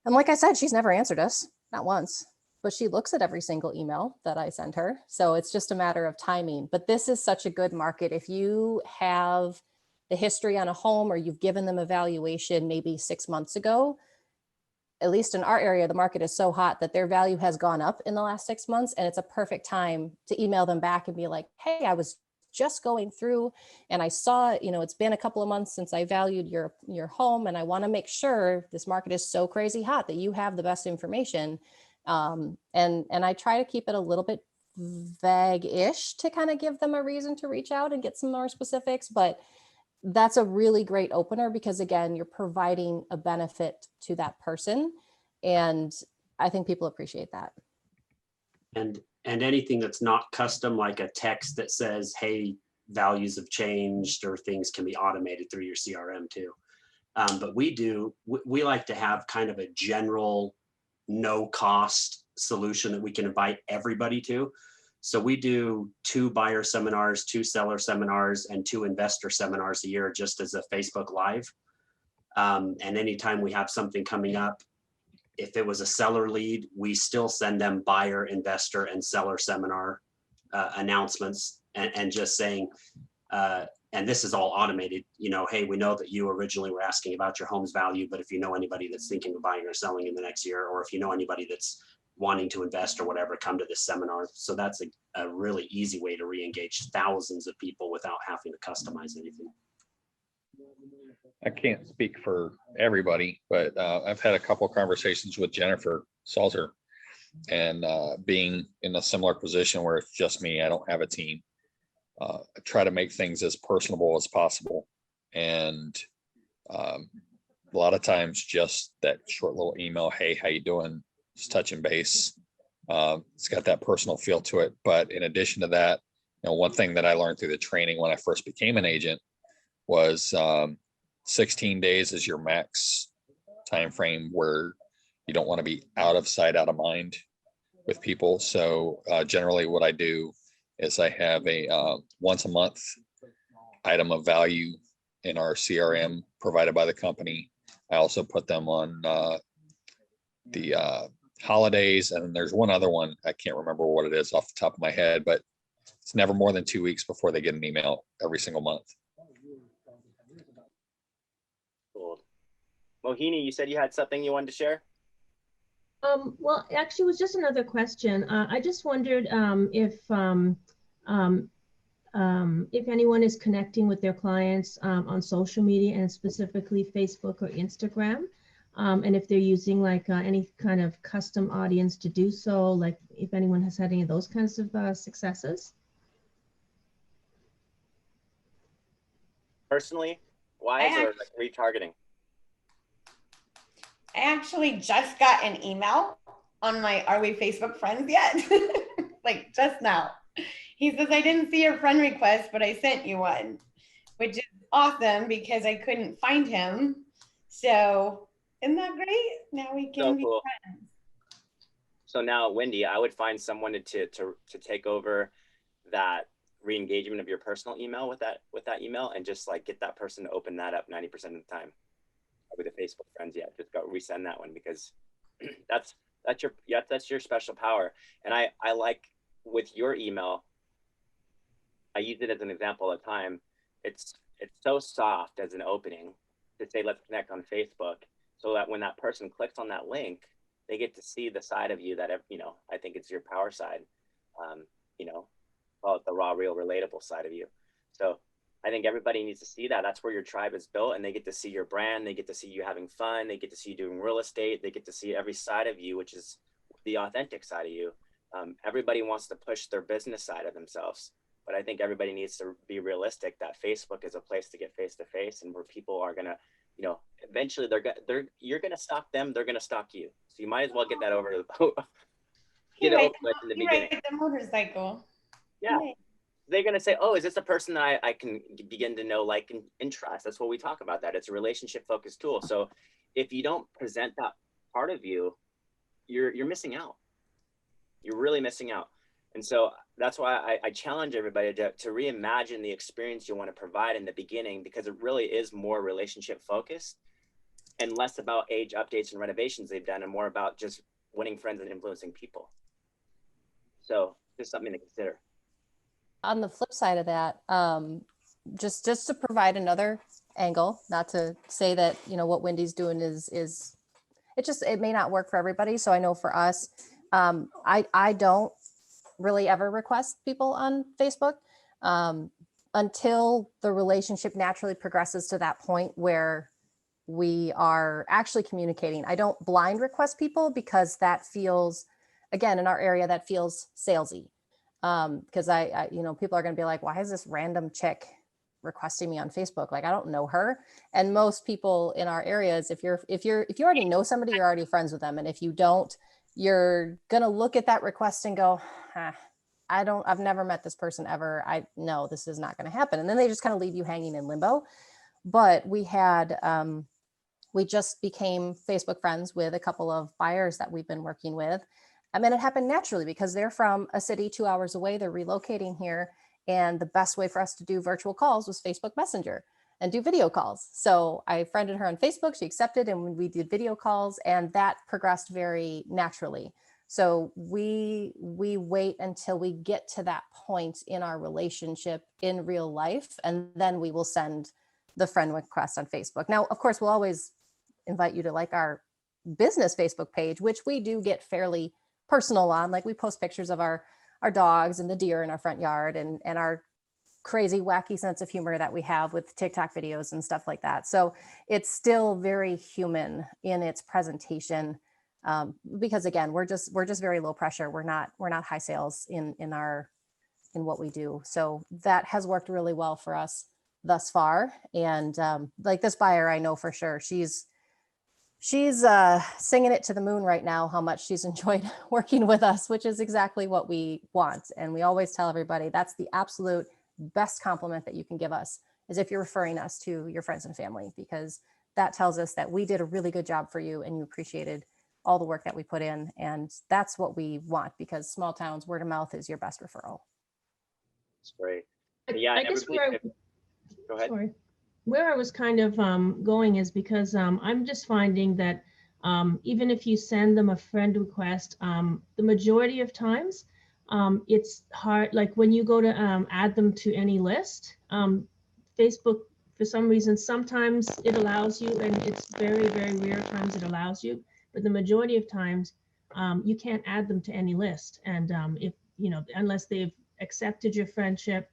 And like I said, she's never answered us, not once, but she looks at every single email that I send her. So it's just a matter of timing. But this is such a good market. If you have the history on a home, or you've given them a valuation maybe 6 months ago, at least in our area, the market is so hot that their value has gone up in the last 6 months. And it's a perfect time to email them back and be like, hey, I was just going through and I saw, you know, it's been a couple of months since I valued your home, and I want to make sure, this market is so crazy hot, that you have the best information. And I try to keep it a little bit vague-ish to kind of give them a reason to reach out and get some more specifics. But that's a really great opener, because again, you're providing a benefit to that person. And I think people appreciate that. And anything that's not custom, like a text that says, hey, values have changed, or things can be automated through your CRM too. But we like to have kind of a general no cost solution that we can invite everybody to. So we do 2 buyer seminars, 2 seller seminars, and 2 investor seminars a year, just as a Facebook Live. And anytime we have something coming up, if it was a seller lead, we still send them buyer, investor, and seller seminar announcements, and just saying, and this is all automated, you know, hey, we know that you originally were asking about your home's value, but if you know anybody that's thinking of buying or selling in the next year, or if you know anybody that's wanting to invest or whatever, come to this seminar. So that's a really easy way to re-engage thousands of people without having to customize anything. I can't speak for everybody, but I've had a couple of conversations with Jennifer Salter, and being in a similar position where it's just me, I don't have a team. I try to make things as personable as possible, and a lot of times just that short little email, hey, how you doing? Just touching base. It's got that personal feel to it. But in addition to that, one thing that I learned through the training when I first became an agent was 16 days is your max time frame where you don't want to be out of sight, out of mind with people. So generally what I do is I have a once a month item of value in our CRM provided by the company. I also put them on the holidays, and then there's one other one, I can't remember what it is off the top of my head, but it's never more than 2 weeks before they get an email every single month. Cool. Mohini, you said you had something you wanted to share? Well, actually, it was just another question. I just wondered if anyone is connecting with their clients on social media, and specifically Facebook or Instagram, and if they're using like any kind of custom audience to do so, like if anyone has had any of those kinds of successes. Personally, wise or like retargeting? I actually just got an email on my Are We Facebook Friends Yet? Like just now. He says, I didn't see your friend request, but I sent you one, which is awesome because I couldn't find him. So isn't that great? Now we can be friends. So now, Wendy, I would find someone to take over that re-engagement of your personal email with that email, and just like get that person to open that up 90% of the time. With the Facebook friends, yeah, just go resend that one, because that's your special power. And I like with your email, I use it as an example all the time. It's so soft as an opening to say let's connect on Facebook, so that when that person clicks on that link, they get to see the side of you that I think it's your power side. Call it the raw, real, relatable side of you. So I think everybody needs to see that. That's where your tribe is built, and they get to see your brand. They get to see you having fun. They get to see you doing real estate. They get to see every side of you, which is the authentic side of you. Everybody wants to push their business side of themselves, but I think everybody needs to be realistic that Facebook is a place to get face to face, and where people are gonna, eventually you're gonna stalk them. They're gonna stalk you. So you might as well get that over in the beginning. The motorcycle. Yeah. They're going to say, oh, is this a person that I can begin to know, like, and trust? That's what we talk about, that it's a relationship focused tool. So if you don't present that part of you, you're missing out. You're really missing out. And so that's why I challenge everybody to reimagine the experience you want to provide in the beginning, because it really is more relationship focused and less about age updates and renovations they've done, and more about just winning friends and influencing people. So just something to consider. On the flip side of that, just to provide another angle, not to say that, what Wendy's doing is it may not work for everybody. So I know for us, I don't really ever request people on Facebook until the relationship naturally progresses to that point where we are actually communicating. I don't blind request people, because that feels, again, in our area, that feels salesy. Because I people are going to be like, why is this random chick requesting me on Facebook? Like, I don't know her. And most people in our areas, if you already know somebody, you're already friends with them. And if you don't, you're going to look at that request and go, I've never met this person ever. I know this is not going to happen. And then they just kind of leave you hanging in limbo. But we just became Facebook friends with a couple of buyers that we've been working with. I mean, it happened naturally because they're from a city 2 hours away. They're relocating here. And the best way for us to do virtual calls was Facebook Messenger and do video calls. So I friended her on Facebook, she accepted, and we did video calls, and that progressed very naturally. So we wait until we get to that point in our relationship in real life, and then we will send the friend request on Facebook. Now, of course, we'll always invite you to like our business Facebook page, which we do get fairly personal on. Like, we post pictures of our dogs and the deer in our front yard and our crazy, wacky sense of humor that we have with TikTok videos and stuff like that. So it's still very human in its presentation, because again, we're just very low pressure. We're not high sales in what we do. So that has worked really well for us thus far. And like this buyer, I know for sure she's singing it to the moon right now, how much she's enjoyed working with us, which is exactly what we want. And we always tell everybody that's the absolute best compliment that you can give us, is if you're referring us to your friends and family, because that tells us that we did a really good job for you and you appreciated all the work that we put in. And that's what we want, because small towns, word of mouth is your best referral. That's great. Yeah, I guess go ahead. Sorry. Where I was kind of going is because I'm just finding that even if you send them a friend request, the majority of times it's hard. Like when you go to add them to any list, Facebook, for some reason, sometimes it allows you, and it's very, very rare times it allows you, but the majority of times you can't add them to any list. And if, unless they've accepted your friendship,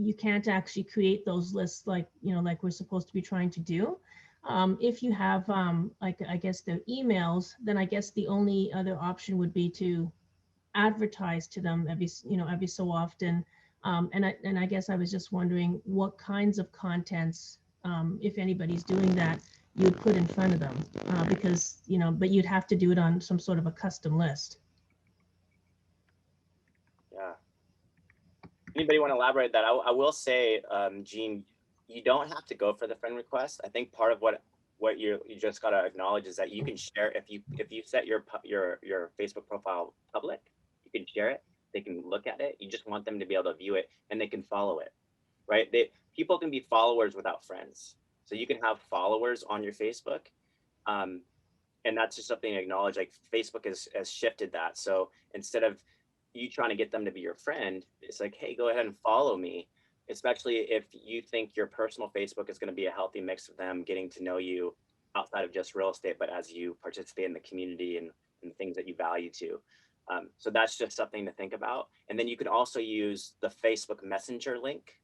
you can't actually create those lists like we're supposed to be trying to do. If you have like, I guess, their emails, then I guess the only other option would be to advertise to them every so often. And I guess I was just wondering what kinds of contents, if anybody's doing that, you would put in front of them, because but you'd have to do it on some sort of a custom list. Yeah. Anybody want to elaborate that? I will say, Gene, you don't have to go for the friend request. I think part of what you just got to acknowledge is that you can share, if you set your Facebook profile public, you can share it. They can look at it. You just want them to be able to view it, and they can follow it, right? People can be followers without friends. So you can have followers on your Facebook. And that's just something to acknowledge. Like Facebook has shifted that. So instead of you trying to get them to be your friend, it's like, hey, go ahead and follow me, especially if you think your personal Facebook is going to be a healthy mix of them getting to know you outside of just real estate, but as you participate in the community and things that you value too. So that's just something to think about. And then you can also use the Facebook Messenger link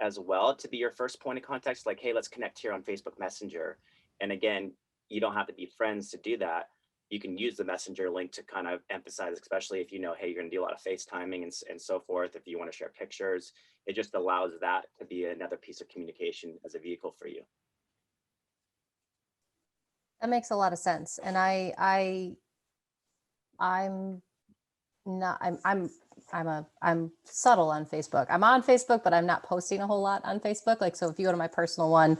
as well to be your first point of contact. Like, hey, let's connect here on Facebook Messenger. And again, you don't have to be friends to do that. You can use the Messenger link to kind of emphasize, especially if hey, you're going to do a lot of FaceTiming and so forth. If you want to share pictures, it just allows that to be another piece of communication as a vehicle for you. That makes a lot of sense. And I'm subtle on Facebook. I'm on Facebook, but I'm not posting a whole lot on Facebook. Like, so if you go to my personal one,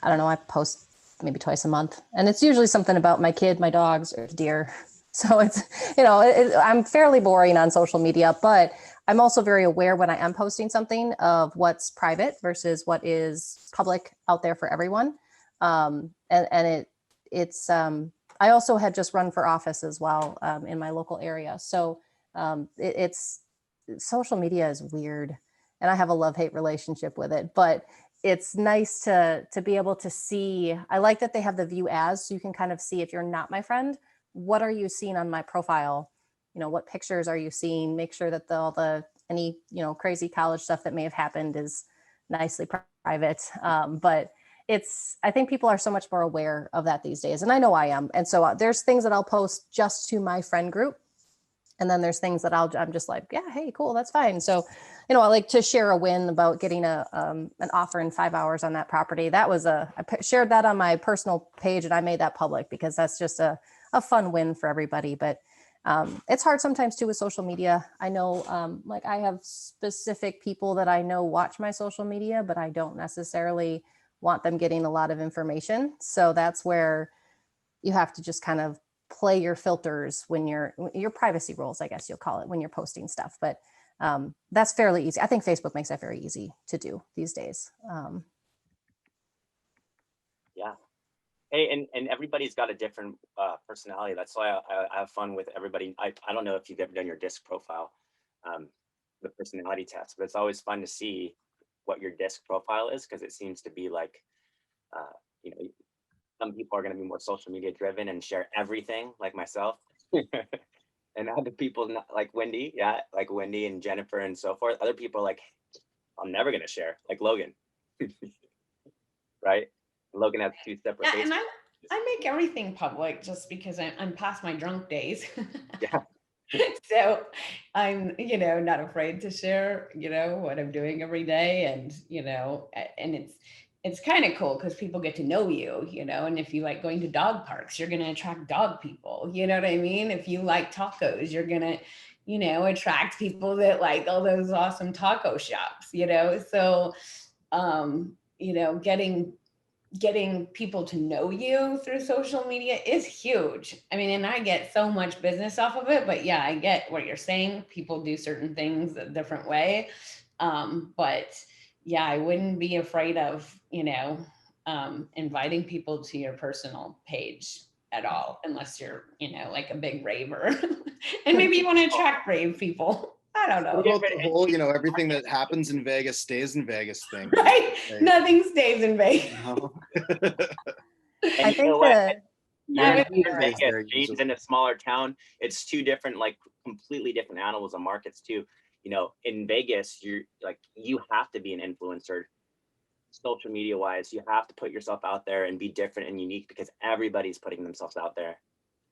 I don't know, I post maybe twice a month, and it's usually something about my kid, my dogs, or deer. So it's, I'm fairly boring on social media, but I'm also very aware when I am posting something of what's private versus what is public out there for everyone. It's I also had just run for office as well in my local area. So it's social media is weird, and I have a love-hate relationship with it, but it's nice to be able to see. I like that they have the view as, so you can kind of see, if you're not my friend, what are you seeing on my profile? What pictures are you seeing? Make sure that any crazy college stuff that may have happened is nicely private. But I think people are so much more aware of that these days, and I know I am. And so there's things that I'll post just to my friend group. And then there's things that I'm just like, yeah, hey, cool, that's fine. So, I like to share a win about getting an offer in 5 hours on that property. I shared that on my personal page, and I made that public because that's just a fun win for everybody. But it's hard sometimes too with social media. I know, like, I have specific people that I know watch my social media, but I don't necessarily want them getting a lot of information. So that's where you have to just kind of play your filters when your privacy rules, I guess you'll call it, when you're posting stuff. But that's fairly easy. I think Facebook makes that very easy to do these days. Yeah. Hey, and everybody's got a different personality. That's why I have fun with everybody. I don't know if you've ever done your DISC profile, the personality test, but it's always fun to see what your DISC profile is, because it seems to be like, some people are going to be more social media driven and share everything, like myself. And other people like Wendy, yeah, like Wendy and Jennifer and so forth. Other people are like, I'm never gonna share, like Logan, right? Logan has 2 separate. Yeah, and I make everything public just because I'm past my drunk days. Yeah. So I'm, not afraid to share, what I'm doing every day. And, and it's kind of cool because people get to know you, and if you like going to dog parks, you're going to attract dog people. You know what I mean? If you like tacos, you're going to, attract people that like all those awesome taco shops, So, getting people to know you through social media is huge. I mean, and I get so much business off of it, but yeah, I get what you're saying. People do certain things a different way. But yeah, I wouldn't be afraid of, inviting people to your personal page at all, unless you're, like a big raver. And maybe you want to attract rave people. I don't know. What about the whole, everything that happens in Vegas stays in Vegas thing? Right? Like, Nothing stays in Vegas. no. I think that You're in Vegas, Gene's in a smaller town. It's 2 different, like completely different animals and markets too. In Vegas, you have to be an influencer, social media wise. You have to put yourself out there and be different and unique because everybody's putting themselves out there.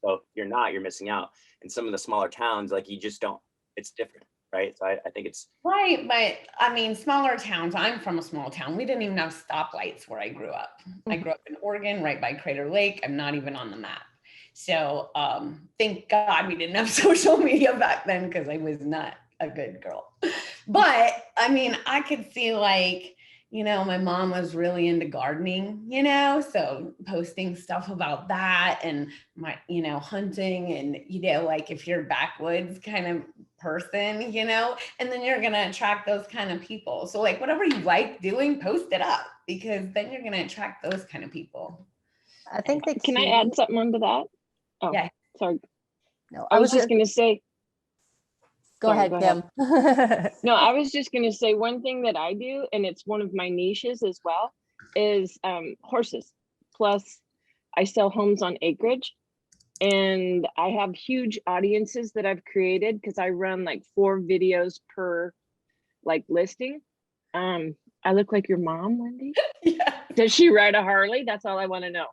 So if you're not, you're missing out. In some of the smaller towns, like you just don't. It's different. Right. So I think it's right. But I mean, smaller towns, I'm from a small town. We didn't even have stoplights where I grew up. I grew up in Oregon, right by Crater Lake. I'm not even on the map. So thank God we didn't have social media back then because I was not a good girl. But I mean, I could see like, my mom was really into gardening, so posting stuff about that and my, hunting and, like if you're backwoods kind of person, and then you're going to attract those kind of people. So like whatever you like doing, post it up because then you're going to attract those kind of people. I think that Can I add something onto that? Oh, yeah. Sorry. No, I was just going to say. Go ahead, Kim. No, I was just going to say one thing that I do, and it's one of my niches as well, is horses. Plus, I sell homes on acreage. And I have huge audiences that I've created because I run like 4 videos per like listing. I look like your mom, Wendy? Yeah. Does she ride a Harley? That's all I want to know.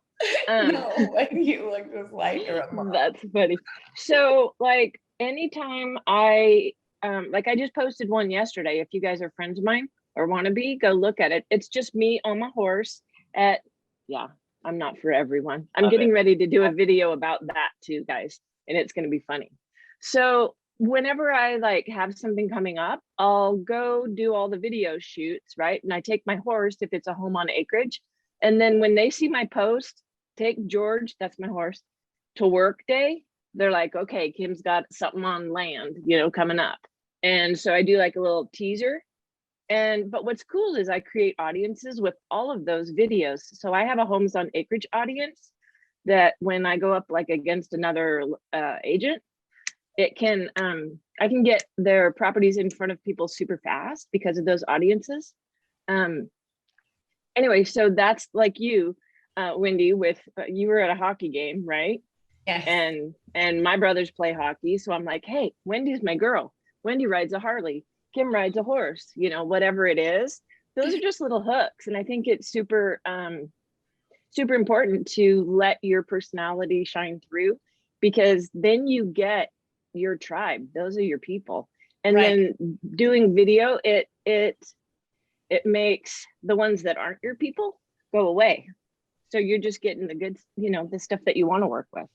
No, you look just like her. That's funny. So like anytime I just posted one yesterday. If you guys are friends of mine or want to be, go look at it. It's just me on my horse I'm not for everyone. I'm getting ready to do a video about that too, guys, and it's going to be funny. So whenever I like have something coming up, I'll go do all the video shoots, right? And I take my horse if it's a home on acreage. And then when they see my post, take George, that's my horse, to work day, they're like, okay, Kim's got something on land, coming up. And so I do like a little teaser. But what's cool is I create audiences with all of those videos. So I have a homes on acreage audience that when I go up like against another agent, it can I can get their properties in front of people super fast because of those audiences. Anyway, so that's like you, Wendy, with you were at a hockey game, right? Yes. And my brothers play hockey. So I'm like, hey, Wendy's my girl. Wendy rides a Harley. Kim rides a horse, whatever it is. Those are just little hooks. And I think it's super, super important to let your personality shine through because then you get your tribe. Those are your people. And then doing video, it makes the ones that aren't your people go away. So you're just getting the good, the stuff that you want to work with.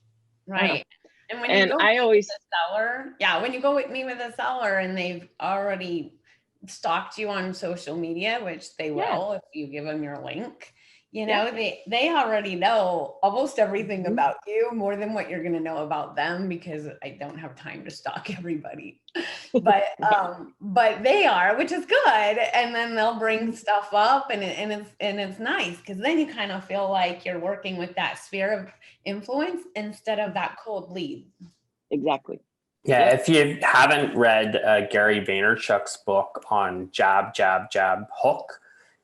Right. And when And you go I always with a seller, when you go with me with a seller and they've already stalked you on social media, which they will if you give them your link, they already know almost everything about you more than what you're going to know about them because I don't have time to stalk everybody. But they are, which is good. And then they'll bring stuff up and it's nice because then you kind of feel like you're working with that sphere of influence instead of that cold lead. Exactly. Yeah, if you haven't read Gary Vaynerchuk's book on jab, jab, jab, hook,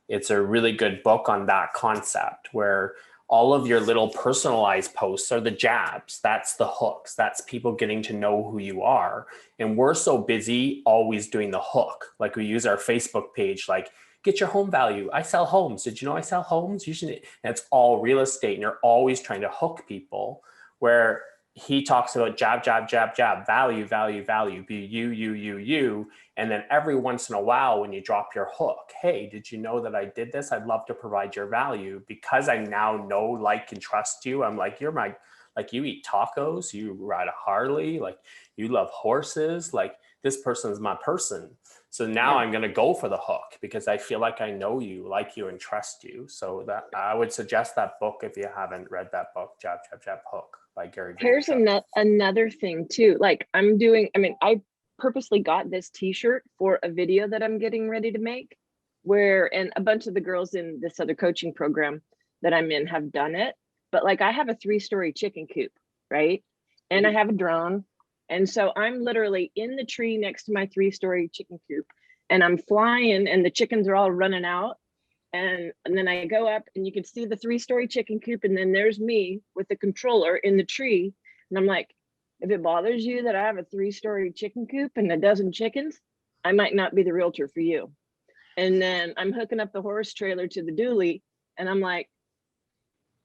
it's a really good book on that concept where all of your little personalized posts are the jabs. That's the hooks. That's people getting to know who you are. And we're so busy always doing the hook. Like we use our Facebook page, like, get your home value. I sell homes. Did you know I sell homes? You should. And it's all real estate. And you're always trying to hook people, where he talks about jab, jab, jab, jab, value, value, value, be you. And then every once in a while, when you drop your hook, hey, did you know that I did this? I'd love to provide your value, because I now know, like, and trust you. I'm like, you're my, like, you eat tacos, you ride a Harley, like, you love horses, like, this person is my person. So now I'm going to go for the hook because I feel like I know you, like you, and trust you. So that I would suggest that book if you haven't read that book, Jab, Jab, Jab, Hook by Gary Vaynerchuk. Here's another thing too. Like I'm doing, I mean, I purposely got this t-shirt for a video that I'm getting ready to make, where, and a bunch of the girls in this other coaching program that I'm in have done it. But like I have a 3-story chicken coop, right? And I have a drone. And so I'm literally in the tree next to my 3-story chicken coop, and I'm flying and the chickens are all running out. And then I go up and you can see the 3-story chicken coop. And then there's me with the controller in the tree. And I'm like, if it bothers you that I have a 3-story chicken coop and a dozen chickens, I might not be the realtor for you. And then I'm hooking up the horse trailer to the dually. And I'm like,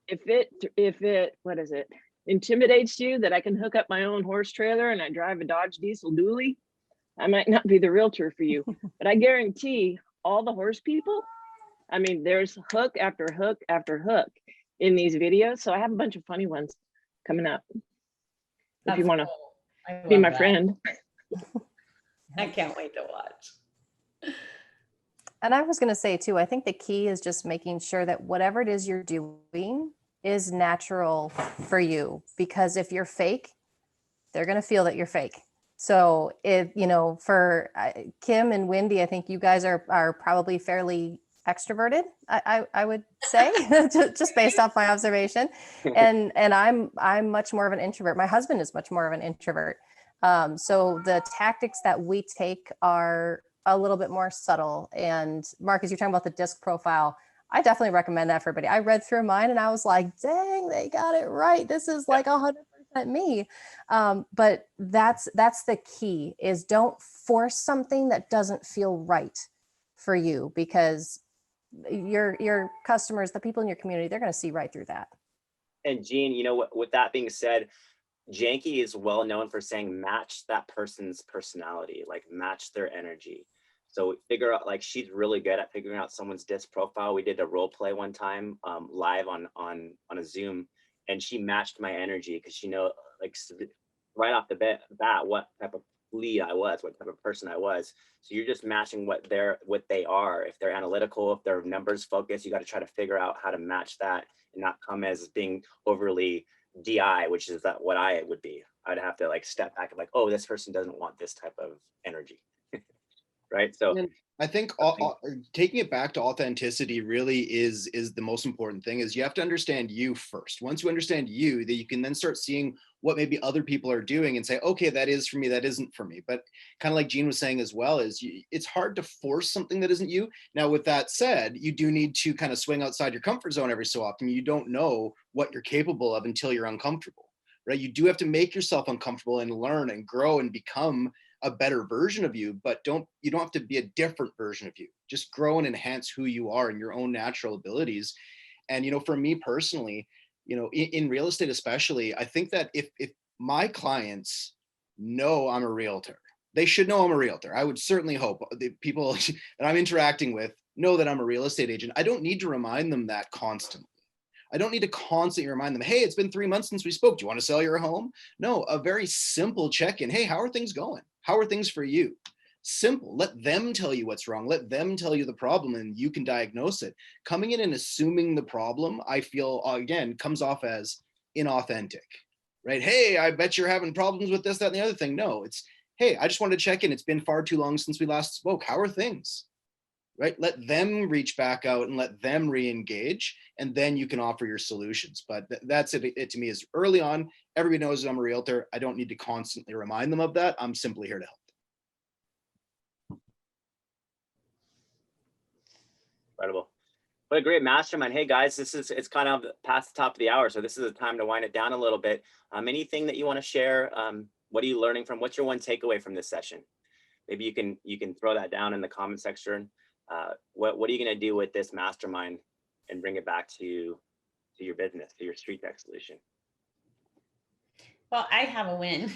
if it, what is it? Intimidates you that I can hook up my own horse trailer and I drive a Dodge diesel dually, I might not be the realtor for you. But I guarantee all the horse people, I mean, there's hook after hook after hook in these videos. So I have a bunch of funny ones coming up. If you want to be my friend. I can't wait to watch. And I was going to say too, I think the key is just making sure that whatever it is you're doing is natural for you, because if you're fake, they're going to feel that you're fake. So if, you know, for Kim and Wendy, I think you guys are probably fairly extroverted, I would say, just based off my observation. And I'm much more of an introvert. My husband is much more of an introvert. So the tactics that we take are a little bit more subtle. And Marcus, you're talking about the disc profile. I definitely recommend that for everybody. I read through mine and I was like, dang, they got it right. This is like 100% me. But that's the key, is don't force something that doesn't feel right for you, because your customers, the people in your community, they're going to see right through that. And Gene, you know what, with that being said, Janky is well known for saying match that person's personality, like match their energy. So figure out, like, she's really good at figuring out someone's disc profile. We did a role play one time live on a Zoom, and she matched my energy because she know, like, right off the bat what type of lead I was, what type of person I was. So you're just matching what they are. If they're analytical, if they're numbers focused, you got to try to figure out how to match that and not come as being overly DI, which is that what I would be. I'd have to like step back and like, oh, this person doesn't want this type of energy. Right. So I think taking it back to authenticity really is the most important thing. Is you have to understand you first. Once you understand you, that you can then start seeing what maybe other people are doing and say, okay, that is for me, that isn't for me. But kind of like Gene was saying as well, is it's hard to force something that isn't you. Now, with that said, you do need to kind of swing outside your comfort zone every so often. You don't know what you're capable of until you're uncomfortable, right? You do have to make yourself uncomfortable and learn and grow and become a better version of you, but you don't have to be a different version of you. Just grow and enhance who you are and your own natural abilities. And, you know, for me personally, you know, in real estate especially, I think that if my clients know I'm a realtor, they should know I'm a realtor. I would certainly hope the people that I'm interacting with know that I'm a real estate agent. I don't need to remind them that constantly. I don't need to constantly remind them, hey, it's been 3 months since we spoke. Do you want to sell your home? No, a very simple check-in. Hey, how are things going? How are things for you? Simple. Let them tell you what's wrong. Let them tell you the problem and you can diagnose it. Coming in and assuming the problem, I feel, again, comes off as inauthentic, right? Hey, I bet you're having problems with this, that, and the other thing. No, it's, hey, I just wanted to check in. It's been far too long since we last spoke. How are things? Right? Let them reach back out and let them re-engage, and then you can offer your solutions. But that's it to me, is early on, everybody knows that I'm a realtor. I don't need to constantly remind them of that. I'm simply here to help. Incredible. What a great mastermind. Hey guys, it's kind of past the top of the hour, so this is a time to wind it down a little bit. Anything that you want to share? What are you learning from? What's your one takeaway from this session? Maybe you can throw that down in the comment section. What are you going to do with this mastermind and bring it back to your business, to your StreetText solution? Well, I have a win.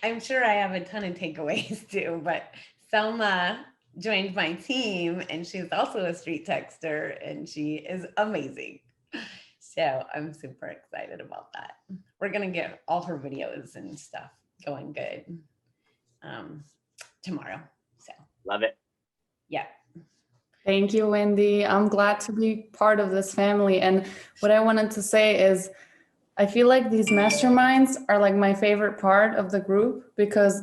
I'm sure I have a ton of takeaways too, but Selma joined my team and she's also a StreetTexter and she is amazing. So I'm super excited about that. We're going to get all her videos and stuff going good tomorrow. So love it. Yeah. Thank you, Wendy. I'm glad to be part of this family. And what I wanted to say is, I feel like these masterminds are like my favorite part of the group because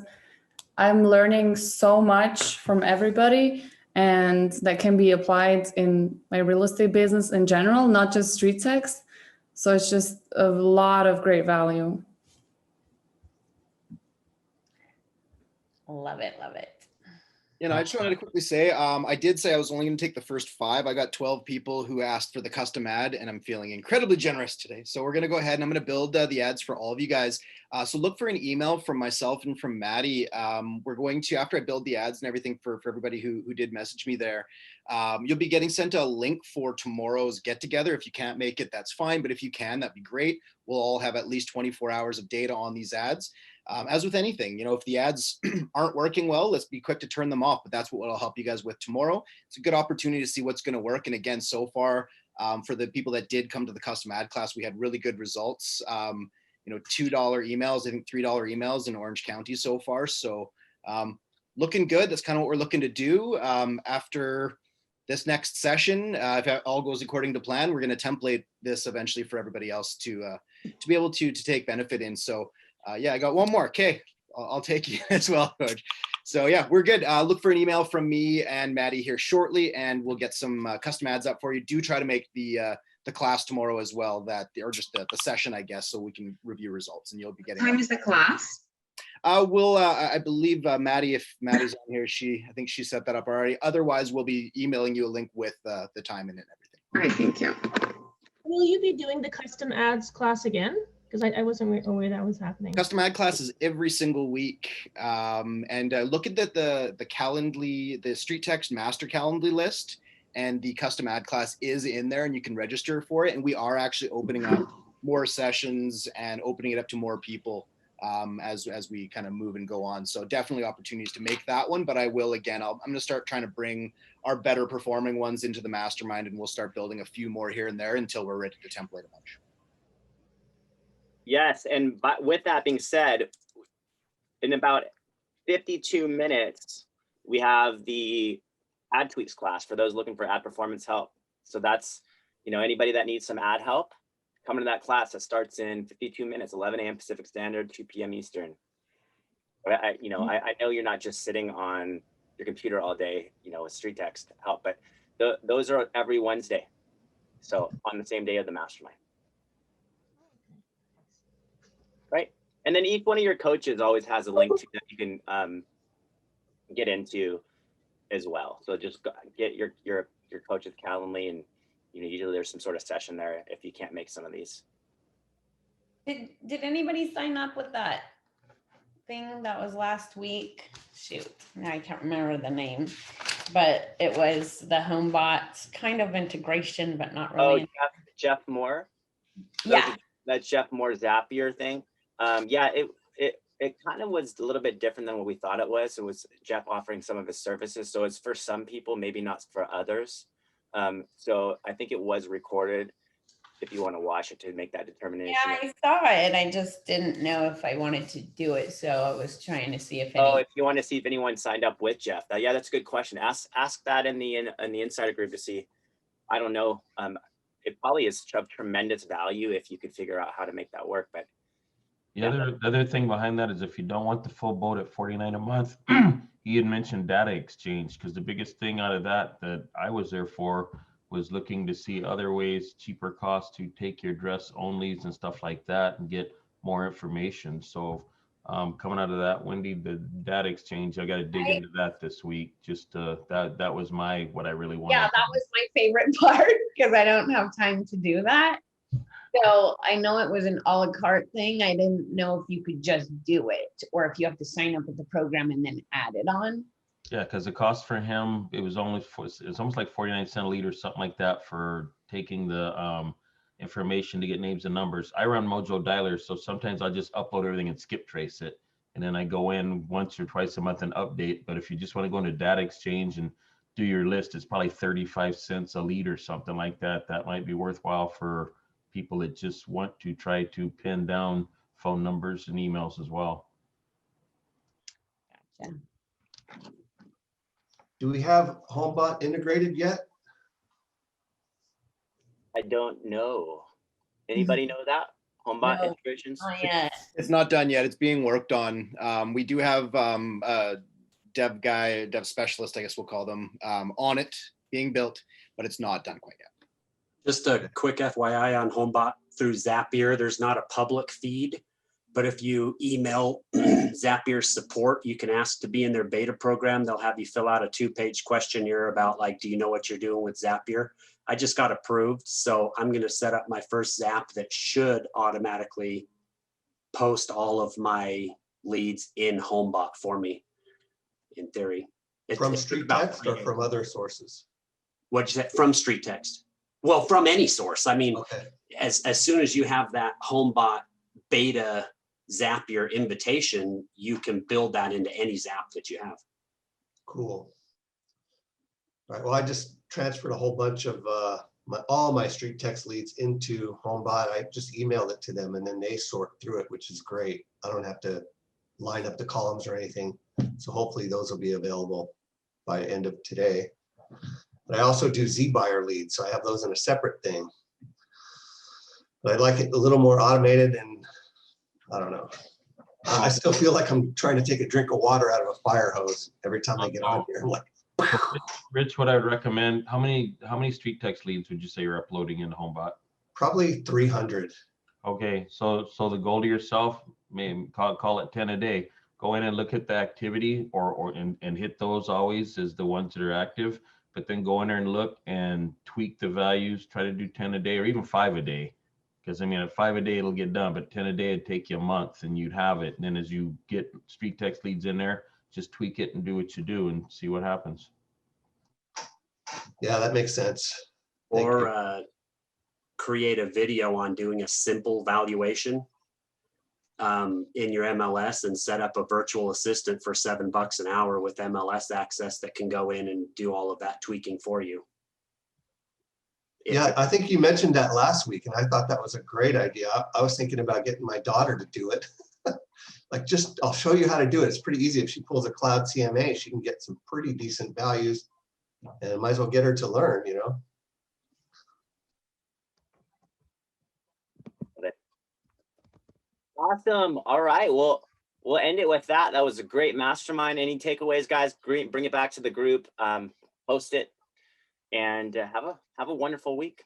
I'm learning so much from everybody, and that can be applied in my real estate business in general, not just StreetText. So it's just a lot of great value. Love it. Love it. You know, I just wanted to quickly say, I did say I was only going to take the first 5. I got 12 people who asked for the custom ad, and I'm feeling incredibly generous today. So we're going to go ahead and I'm going to build the ads for all of you guys. So look for an email from myself and from Maddie. We're going to, after I build the ads and everything for everybody who did message me there, you'll be getting sent a link for tomorrow's get together. If you can't make it, that's fine. But if you can, that'd be great. We'll all have at least 24 hours of data on these ads. As with anything, you know, if the ads aren't working well, let's be quick to turn them off, but that's what I'll help you guys with tomorrow. It's a good opportunity to see what's going to work. And again, so far, for the people that did come to the custom ad class, we had really good results. You know, $2 emails, I think $3 emails in Orange County so far. So looking good. That's kind of what we're looking to do. After this next session, if it all goes according to plan, we're going to template this eventually for everybody else to be able to take benefit in. So yeah, I got one more. Okay, I'll take you as well, Coach. So yeah, we're good. Look for an email from me and Maddie here shortly, and we'll get some custom ads up for you. Do try to make the class tomorrow as well, or just the session, I guess, so we can review results, and you'll be getting. What time is the class? I believe Maddie, if Maddie's on here, I think she set that up already. Otherwise, we'll be emailing you a link with the time in it and everything. All right, thank you. Will you be doing the custom ads class again? Because I wasn't aware that was happening. Custom ad classes every single week. And look at the Calendly, the StreetText Master Calendly list, and the custom ad class is in there and you can register for it. And we are actually opening up more sessions and opening it up to more people as we kind of move and go on. So definitely opportunities to make that one, but I will, again, I'm going to start trying to bring our better performing ones into the mastermind, and we'll start building a few more here and there until we're ready to template a bunch. Yes, and with that being said, in about 52 minutes, we have the ad tweaks class for those looking for ad performance help. So that's, you know, anybody that needs some ad help, come to that class that starts in 52 minutes, 11 a.m. Pacific Standard, 2 p.m. Eastern. I know you're not just sitting on your computer all day, you know, with StreetText help, but those are every Wednesday. So on the same day of the mastermind. Right. And then each one of your coaches always has a link to that you can get into as well. So just get your coach's Calendly, and you know, usually there's some sort of session there if you can't make some of these. Did anybody sign up with that thing that was last week? Shoot, now I can't remember the name, but it was the HomeBot kind of integration, but not really. Oh, Jeff Moore. Yeah. That Jeff Moore Zapier thing. Yeah, it kind of was a little bit different than what we thought it was. It was Jeff offering some of his services. So it's for some people, maybe not for others. So I think it was recorded if you want to watch it to make that determination. Yeah, I saw it. I just didn't know if I wanted to do it. So I was trying to see if if you want to see if anyone signed up with Jeff. Yeah, that's a good question. Ask that in the insider group to see. I don't know. It probably is of tremendous value if you could figure out how to make that work. But the other thing behind that is if you don't want the full boat at $49 a month, he had mentioned data exchange, because the biggest thing out of that I was there for was looking to see other ways, cheaper costs to take your address onlys and stuff like that and get more information. So coming out of that, Wendy, the data exchange, I got to dig into that this week. Just that was what I really wanted. Yeah, that was my favorite part because I don't have time to do that. So I know it was an a la carte thing. I didn't know if you could just do it or if you have to sign up with the program and then add it on. Yeah, because the cost for him, it's almost like 49 cents a lead or something like that for taking the information to get names and numbers. I run Mojo Dialer, so sometimes I just upload everything and skip trace it. And then I go in once or twice a month and update. But if you just want to go into Data Exchange and do your list, it's probably 35 cents a lead or something like that. That might be worthwhile for people that just want to try to pin down phone numbers and emails as well. Gotcha. Do we have HomeBot integrated yet? I don't know. Anybody know that? HomeBot integrations? Not yet. It's not done yet. It's being worked on. We do have a dev specialist, I guess we'll call them, on it being built, but it's not done quite yet. Just a quick FYI on HomeBot through Zapier, there's not a public feed, but if you email Zapier support, you can ask to be in their beta program. They'll have you fill out a 2-page questionnaire about like, do you know what you're doing with Zapier? I just got approved, so I'm going to set up my first Zap that should automatically post all of my leads in HomeBot for me, in theory. From StreetText or from other sources? What'd you say? From StreetText. Well, from any source. I mean, okay. as soon as you have that HomeBot beta Zapier invitation, you can build that into any Zap that you have. Cool. All right. Well, I just transferred a whole bunch of all my StreetText leads into HomeBot. I just emailed it to them and then they sort through it, which is great. I don't have to line up the columns or anything. So hopefully those will be available by the end of today. But I also do ZBuyer leads, so I have those in a separate thing. But I'd like it a little more automated, and I don't know. I still feel like I'm trying to take a drink of water out of a fire hose every time I get on here. I'm like, Rich, what I would recommend, how many StreetText leads would you say you're uploading into HomeBot? probably 300. Okay, so the goal to yourself, maybe call it 10 a day. Go in and look at the activity and hit those always as the ones that are active. But then go in there and look and tweak the values, try to do 10 a day or even 5 a day. Because I mean, at 5 a day, it'll get done, but 10 a day, it'd take you a month and you'd have it. And then as you get StreetText leads in there, just tweak it and do what you do and see what happens. Yeah, that makes sense. Or create a video on doing a simple valuation in your MLS and set up a virtual assistant for $7 an hour with MLS access that can go in and do all of that tweaking for you. Yeah, I think you mentioned that last week, and I thought that was a great idea. I was thinking about getting my daughter to do it. Like, I'll show you how to do it. It's pretty easy. If she pulls a cloud CMA, she can get some pretty decent values, and might as well get her to learn, you know? Awesome. All right. Well, we'll end it with that. That was a great mastermind. Any takeaways, guys? Bring it back to the group, post it, and have a wonderful week.